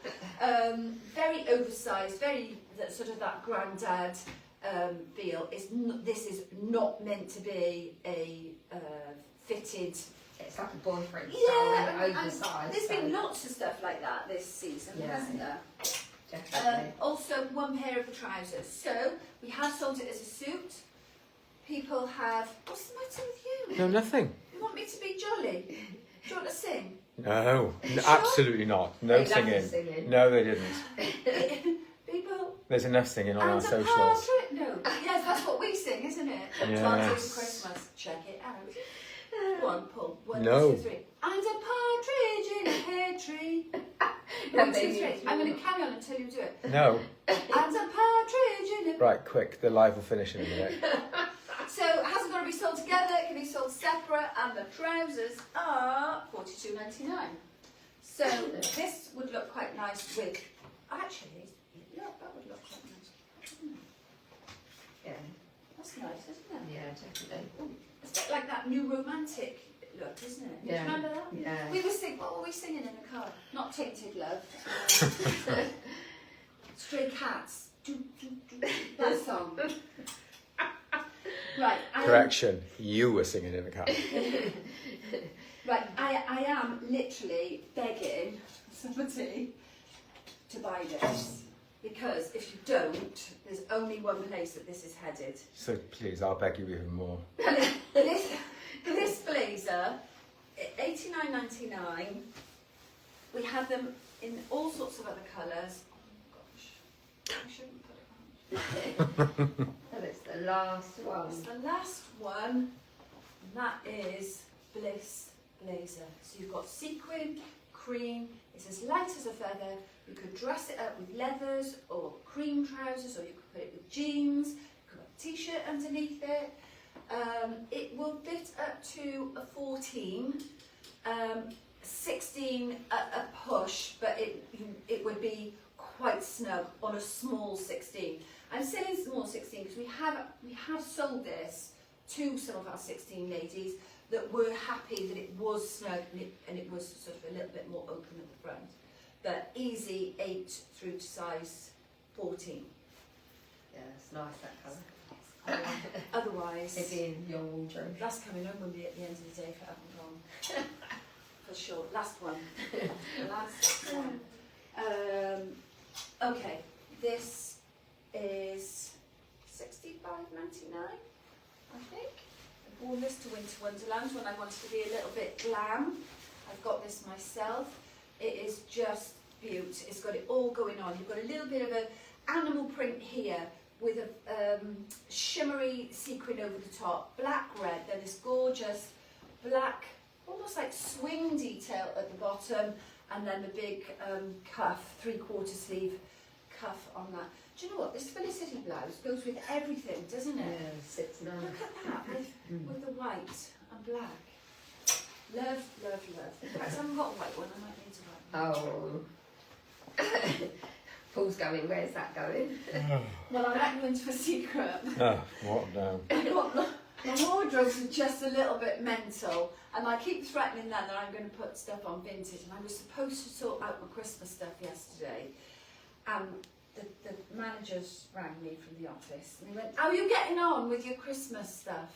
Very oversized, very sort of that granddad feel. This is not meant to be a fitted. It's like a boyfriend Yeah, style, and oversized. there's been lots of stuff like that this season, Yeah. hasn't there? Definitely. Also, one pair of the trousers. So we have sold it as a suit. People have. What's the matter with you? No, nothing. You want me to be jolly? Do you want to sing? No, Sure? absolutely not. No They love singing. the singing. No, they didn't. People. There's enough singing on our And a socials. partridge. No. Yes, that's what we sing, isn't it? Yes. 12 days of Christmas. Check it out. One pull. 1, No. 2, 3. And a partridge in a pear tree. No, 1, 2, baby, 3. it's I'm going wrong. to carry on until you do it. No. And a partridge in a. Right, quick. The live will finish in a minute. So it hasn't got to be sold together. It can be sold separate, and the trousers are $42.99. So this would look quite nice with. Actually, look, that would look quite nice. Yeah, That's nice, isn't it? yeah, definitely. It's a bit like that new romantic look, isn't it? Do you Yeah. remember that? Yeah. We were singing. What were we singing in the car? Not Tainted Love. Stray Cats. That song. Right. Correction. You were singing in the car. Right. I am literally begging somebody to buy this, because if you don't, there's only one place that this is headed. So please, I'll beg you even more. This blazer, $89.99. We have them in all sorts of other colours. Oh gosh, I shouldn't put it on. And it's the last one. It's the last one, and that is Bliss Blazer. So you've got sequin, cream. It's as light as a feather. You could dress it up with leathers or cream trousers, or you could put it with jeans. You could put a t-shirt underneath it. It will fit up to a 14. 16 a push, but it would be quite snug on a small 16. I'm saying small 16 because we have sold this to some of our 16 ladies that were happy that it was snug and it was sort of a little bit more open at the front. But easy 8 through to size 14. Yeah, it's nice that colour. Otherwise, It'd be in your wardrobe. that's coming home with me at the end of the day if it hasn't gone. For sure. Last one. Last one. Okay, this is £65.99, I think. I bought this to Winter Wonderland when I wanted to be a little bit glam. I've got this myself. It is just beaut. It's got it all going on. You've got a little bit of an animal print here with a shimmery sequin over the top, black red, then this gorgeous black, almost like swing detail at the bottom, and then the big cuff, 3/4 sleeve cuff on that. Do you know what? This Felicity blouse goes with everything, doesn't it? Yeah, sits nice. Look at that with the white and black. Love, love, love. In fact, I haven't got a white one. I might need a white one. Oh. Paul's going, where's that going? Well, I'll let you into a secret. Oh, what now? My wardrobes are just a little bit mental, and I keep threatening them that I'm going to put stuff on vintage, and I was supposed to sort out my Christmas stuff yesterday, and the managers rang me from the office, and they went, how are you getting on with your Christmas stuff?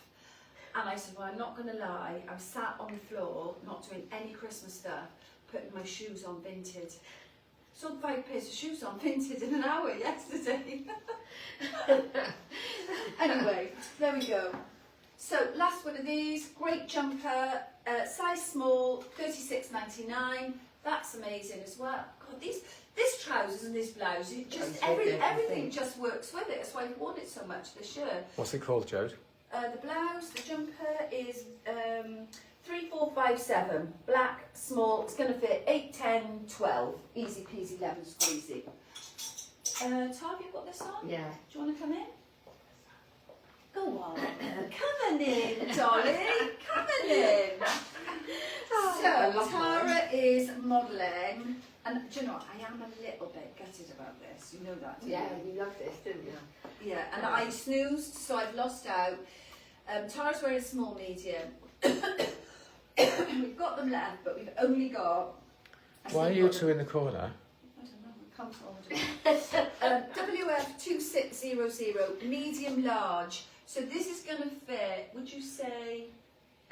And I said, well, I'm not going to lie, I was sat on the floor, not doing any Christmas stuff, putting my shoes on vintage. Sold 5 pairs of shoes on vintage in an hour yesterday. Anyway, there we go. So last one of these, great jumper, size small, £36.99. That's amazing as well. God, this trousers and this blouse, it just everything just works with it. That's why I've worn it so much this year. What's it called, Jode? The blouse, the jumper is 3457, black, small. It's going to fit 8, 10, 12. Easy peasy, lemon squeezy. Tab, you got this on? Yeah. Do you want to come in? Go on. Come on in, Dolly. Come on in. So, Tara is modelling. And do you know what? I am a little bit gutted about this. You know that, don't Yeah, you? you love this, didn't you? Yeah, and I snoozed, so I've lost out. Tara's wearing a small medium. We've got them left, but we've only got... Why are you two in the corner? I don't know, I can't order. WF2600, medium large. So this is going to fit, would you say,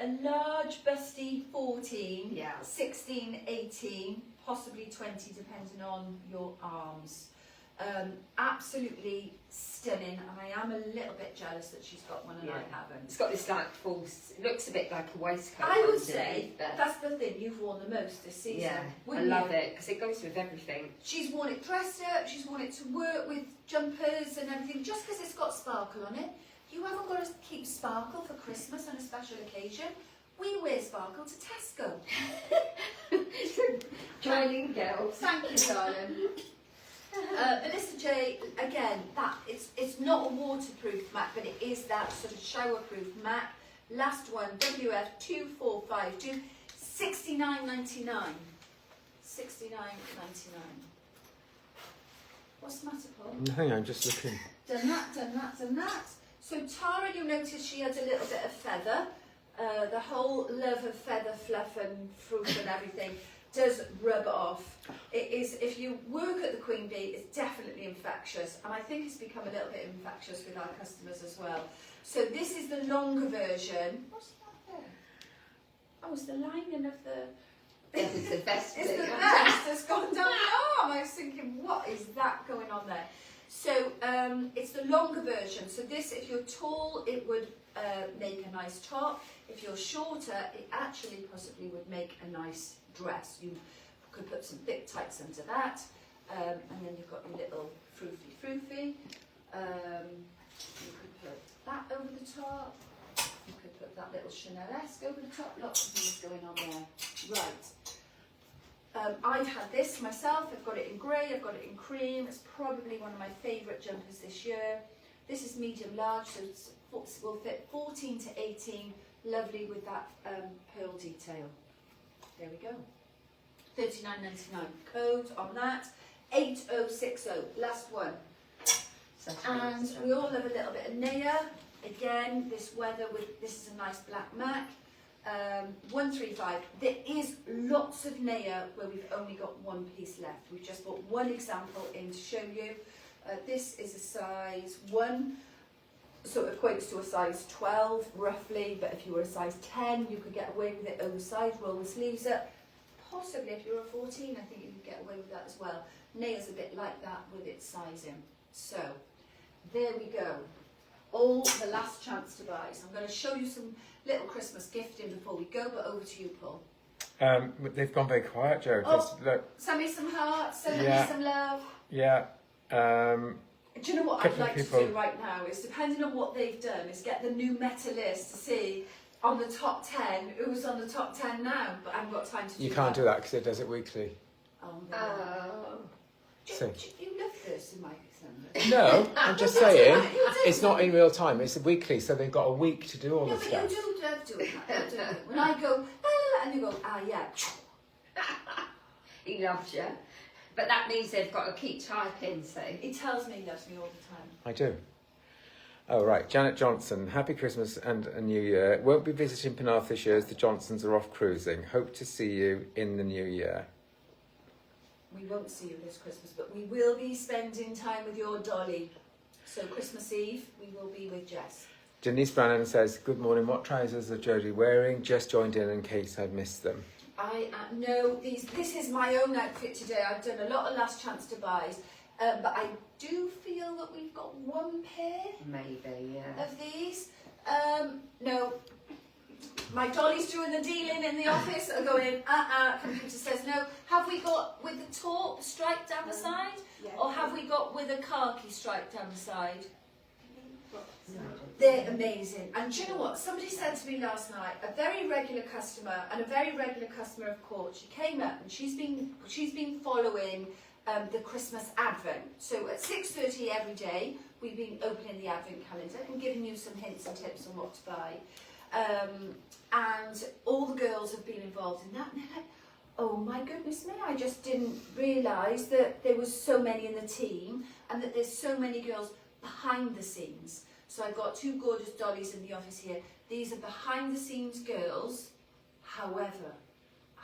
a large busty 14, Yeah. 16, 18, possibly 20, depending on your arms. Absolutely stunning, and I am a little bit jealous that she's got one and I haven't. It's got this like false, it looks a bit like a waistcoat. I would underneath, say but that's the thing you've worn the most this season. yeah, I wouldn't love you? it because it goes with everything. She's worn it dressed up, she's worn it to work with jumpers and everything, just because it's got sparkle on it. You haven't got to keep sparkle for Christmas on a special occasion. We wear sparkle to Tesco. Joining girls. Thank you, darling. Melissa J, again, that it's not a waterproof mat, but it is that sort of showerproof mat. Last one, WF2452, $69.99. $69.99. What's the matter, Paul? Nothing, I'm just looking. Done that, done that, done that. So Tara, you'll notice she had a little bit of feather. The whole love of feather, fluff and fruit and everything does rub off. It is, if you work at the Queen Bee, it's definitely infectious, and I think it's become a little bit infectious with our customers as well. So this is the longer version. What's that there? Oh, it's the lining of the... It's the best It's bit. the vest that's gone down the arm. I was thinking, what is that going on there? So it's the longer version. So this, if you're tall, it would make a nice top. If you're shorter, it actually possibly would make a nice dress. You could put some thick tights under that, and then you've got your little froofy. You could put that over the top. You could put that little Chanel-esque over the top. Lots of things going on there. Right. I've had this myself. I've got it in grey. I've got it in cream. It's probably one of my favourite jumpers this year. This is medium large, so it will fit 14 to 18. Lovely with that pearl detail. There we go. $39.99. Code on that, 8060, last one. And we all love a little bit of Naya. Again, this is a nice black Mac. 135. There is lots of Naya where we've only got one piece left. We've just brought one example in to show you. This is a size 1, so it equates to a size 12 roughly, but if you were a size 10 you could get away with it oversized, roll the sleeves up. Possibly if you were a 14 I think you could get away with that as well. Naya's a bit like that with its sizing. So there we go. All the last chance to buy. So I'm going to show you some little Christmas gifting before we go, but over to you, Paul. They've gone very quiet, Joe. Look. Send me some hearts, send Yeah. me some love. Yeah. Do you know what I'd Couple of like to people- do right now is, depending on what they've done, is get the new meta list to see on the top 10 who's on the top 10 now, but I haven't got time to do that. You can't do that because it does it weekly. Oh, no. So. You love this in my No, I'm just saying, it's not in real time, it's weekly, so they've got a week to do all No, the but stuff. you do love doing that, don't you? When I go, ah, and you go, ah, yeah. He loves you. But that means they've got to keep typing, so. He tells me he loves me all the time. I do. Oh, right. Janet Johnson, happy Christmas and a New Year. Won't be visiting Penarth this year as the Johnsons are off cruising. Hope to see you in the new year. We won't see you this Christmas, but we will be spending time with your dolly. So Christmas Eve, we will be with Jess. Denise Brannan says, good morning. What trousers are Jodie wearing? Just joined in case I'd missed them. This is my own outfit today. I've done a lot of last chance to buys, but I do feel that we've got one pair Maybe, yeah. of these. No, my dolly's doing the dealing in the office are going, computer says no. Have we got with the taupe stripe down the side? Yeah. Or have we got with a khaki stripe down the side? No. They're amazing. And do you know what? Somebody said to me last night, a very regular customer and a very regular customer of Court, she came up and she's been following the Christmas Advent. So at 6:30 every day, we've been opening the Advent calendar and giving you some hints and tips on what to buy. And all the girls have been involved in that. And they're like, oh my goodness me, I just didn't realise that there was so many in the team and that there's so many girls behind the scenes. So I've got two gorgeous dollies in the office here. These are behind the scenes girls. However,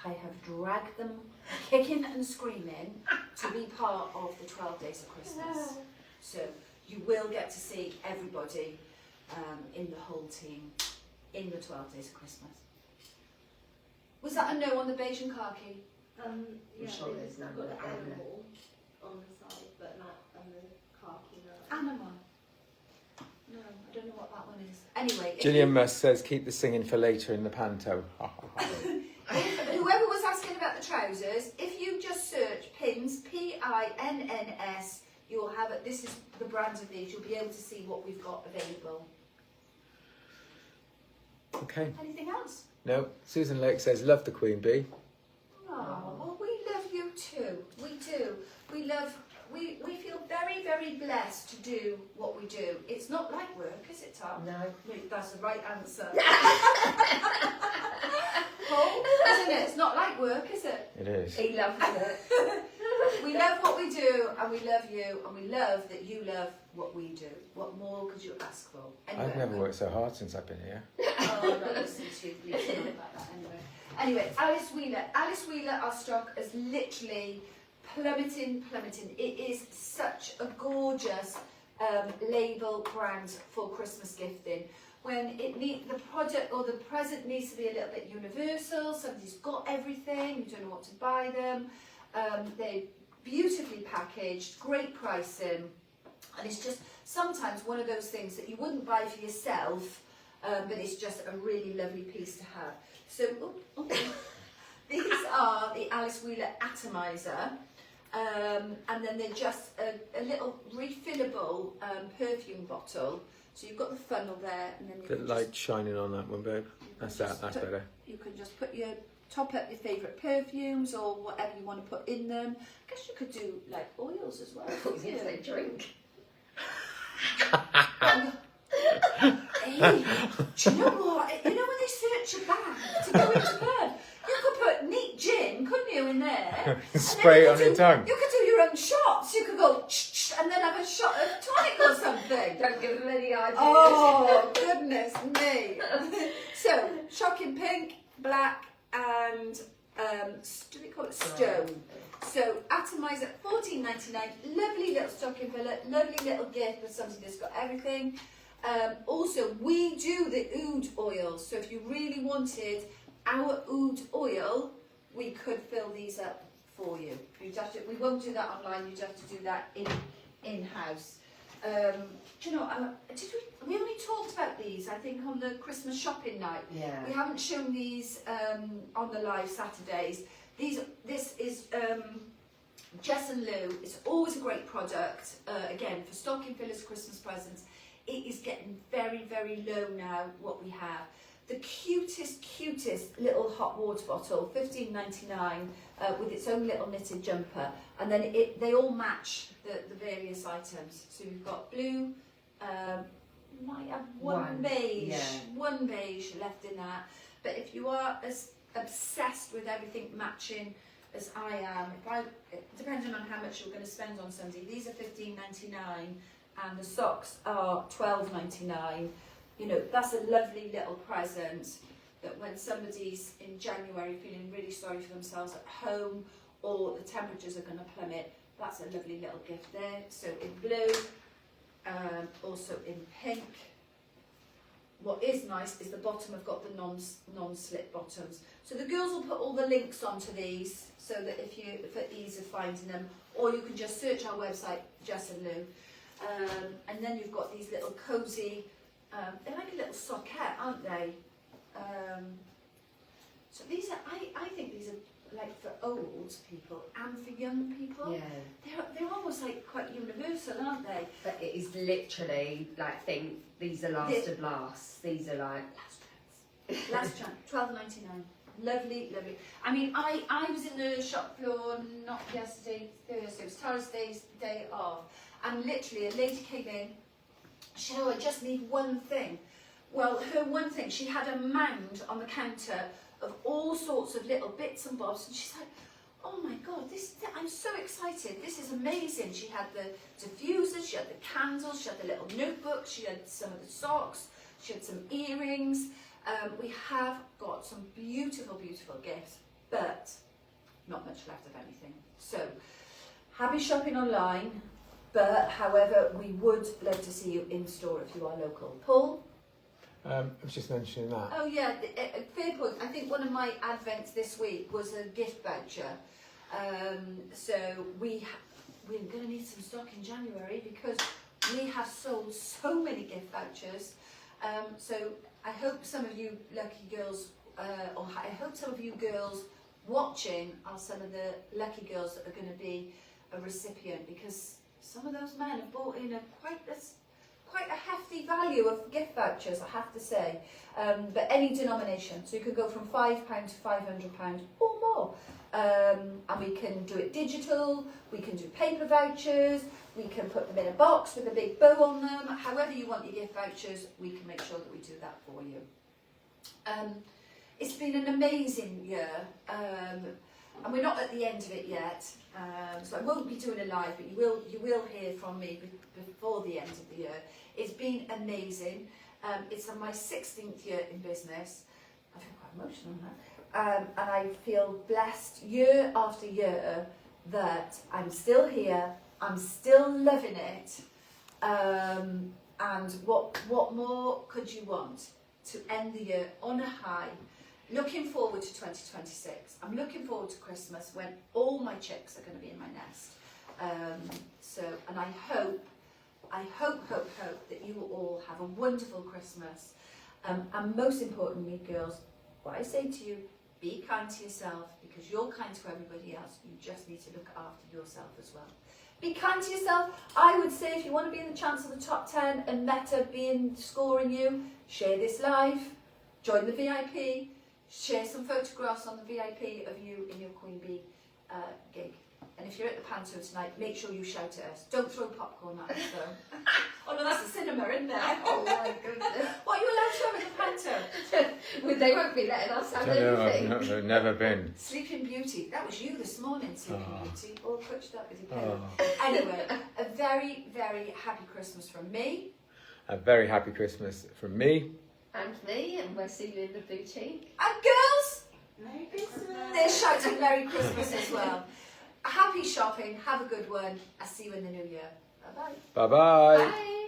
I have dragged them kicking and screaming to be part of the 12 days of Christmas. So you will get to see everybody in the whole team in the 12 days of Christmas. Was that a no on the beige and khaki? Yeah, I'm sure there's no got one the there. animal on the side, but not on the khaki. No. Animal. No, I don't know what that one is. Anyway. Gillian Musk says, keep the singing for later in the panto. Whoever was asking about the trousers, if you just search pins, PINNS, you'll have it. This is the brands of these. You'll be able to see what we've got available. Okay. Anything else? No. Susan Lake says, love the Queen Bee. Oh, well, we love you too. We do. We feel very, very blessed to do what we do. It's not like work, is it, Tom? No. No, that's the right answer. Paul, isn't it? It's not like work, is it? It is. He loves it. We love what we do, and we love you, and we love that you love what we do. What more could you ask for? Anyway, I've never worked so hard since I've been here. Oh, no, listen to you. Please don't about that anyway. Alice Wheeler. Alice Wheeler, our stock is literally plummeting. It is such a gorgeous label brand for Christmas gifting. When the product or the present needs to be a little bit universal, somebody's got everything, you don't know what to buy them. They're beautifully packaged, great pricing, and it's just sometimes one of those things that you wouldn't buy for yourself, but it's just a really lovely piece to have. So these are the Alice Wheeler Atomizer, and then they're just a little refillable perfume bottle. So you've got the funnel there, and then The light shining on that one, babe. That's better. You can just top up your favourite perfumes or whatever you want to put in them. I guess you could do like oils as well. What did they drink? Hey, do you know what? You know when they search your bag to go into bed, you could put neat gin, couldn't you, in there? Spray it on your tongue. You could do your own shots. You could go and then have a shot of tonic or something. Don't give them any ideas. Oh, goodness me. So, shocking pink, black, and do we call it stone? So, atomise at $14.99. Lovely little stocking filler, lovely little gift for somebody that's got everything. Also, we do the oud oil. So, if you really wanted our oud oil, we could fill these up for you. You'd have to, we won't do that online. You'd have to do that in-house. Do you know, we only talked about these, I think, on the Christmas shopping night. Yeah. We haven't shown these on the live Saturdays. This is Jess and Lou. It's always a great product. Again, for stocking fillers, Christmas presents. It is getting very, very low now, what we have. The cutest little hot water bottle, $15.99, with its own little knitted jumper. And then they all match the various items. So we've got blue, might have one beige left in that. But if you are as obsessed with everything matching as I am, depending on how much you're going to spend on somebody, these are $15.99 and the socks are $12.99. You know, that's a lovely little present that when somebody's in January feeling really sorry for themselves at home or the temperatures are going to plummet, that's a lovely little gift there. So in blue, also in pink. What is nice is the bottom have got the non-slip bottoms. So the girls will put all the links onto these so that for ease of finding them, or you can just search our website, Jess and Lou. And then you've got these little cosy, they're like a little sockette, aren't they? So these are, I think these are like for old people and for young people. Yeah. They're almost like quite universal, aren't they? But it is literally like these are last of last. These are like Last chance, $12.99. Lovely, lovely. I mean, I was in the shop floor not yesterday, Thursday. It was Tara's day off, and literally a lady came in. She said, "Oh, I just need one thing." Well, her one thing, she had a mound on the counter of all sorts of little bits and bobs, and she's like, "Oh my God, I'm so excited. This is amazing." She had the diffusers, she had the candles, she had the little notebooks, she had some of the socks, she had some earrings. We have got some beautiful, beautiful gifts, but not much left of anything. So, happy shopping online, but however, we would love to see you in store if you are local. Paul? I was just mentioning that. Oh yeah, fair point. I think one of my advents this week was a gift voucher. So we're going to need some stock in January because we have sold so many gift vouchers. So I hope some of you lucky girls, or I hope some of you girls watching are some of the lucky girls that are going to be a recipient, because some of those men have bought in quite a hefty value of gift vouchers, I have to say. But any denomination, so you could go from £5 to £500 or more. And we can do it digital, we can do paper vouchers, we can put them in a box with a big bow on them. However you want your gift vouchers, we can make sure that we do that for you. It's been an amazing year, and we're not at the end of it yet. So I won't be doing a live, but you will hear from me before the end of the year. It's been amazing. It's my 16th year in business. I feel quite emotional now. And I feel blessed year after year that I'm still here, I'm still loving it, and what more could you want to end the year on a high? Looking forward to 2026. I'm looking forward to Christmas when all my chicks are going to be in my nest. And I hope that you will all have a wonderful Christmas. And most importantly, girls, what I say to you, be kind to yourself, because you're kind to everybody else. You just need to look after yourself as well. Be kind to yourself. I would say if you want to be in the chance of the top 10 and Meta scoring you, share this live, join the VIP, share some photographs on the VIP of you in your Queen Bee gig. And if you're at the panto tonight, make sure you shout at us. Don't throw popcorn at us though. Oh no, that's a cinema, isn't there? Oh my goodness. What are you allowed to have at the panto? Well, they won't be letting us have No, anything. no, never been. Sleeping Beauty. That was you this morning, Sleeping Beauty. All clutched up with your Oh. pillow. Anyway, a very, very happy Christmas from me. A very happy Christmas from me. And me, and we'll see you in the boutique. And girls, Merry Christmas. they're shouting Merry Christmas as well. Happy shopping. Have a good one. I'll see you in the new year. Bye-bye. Bye-bye. Bye.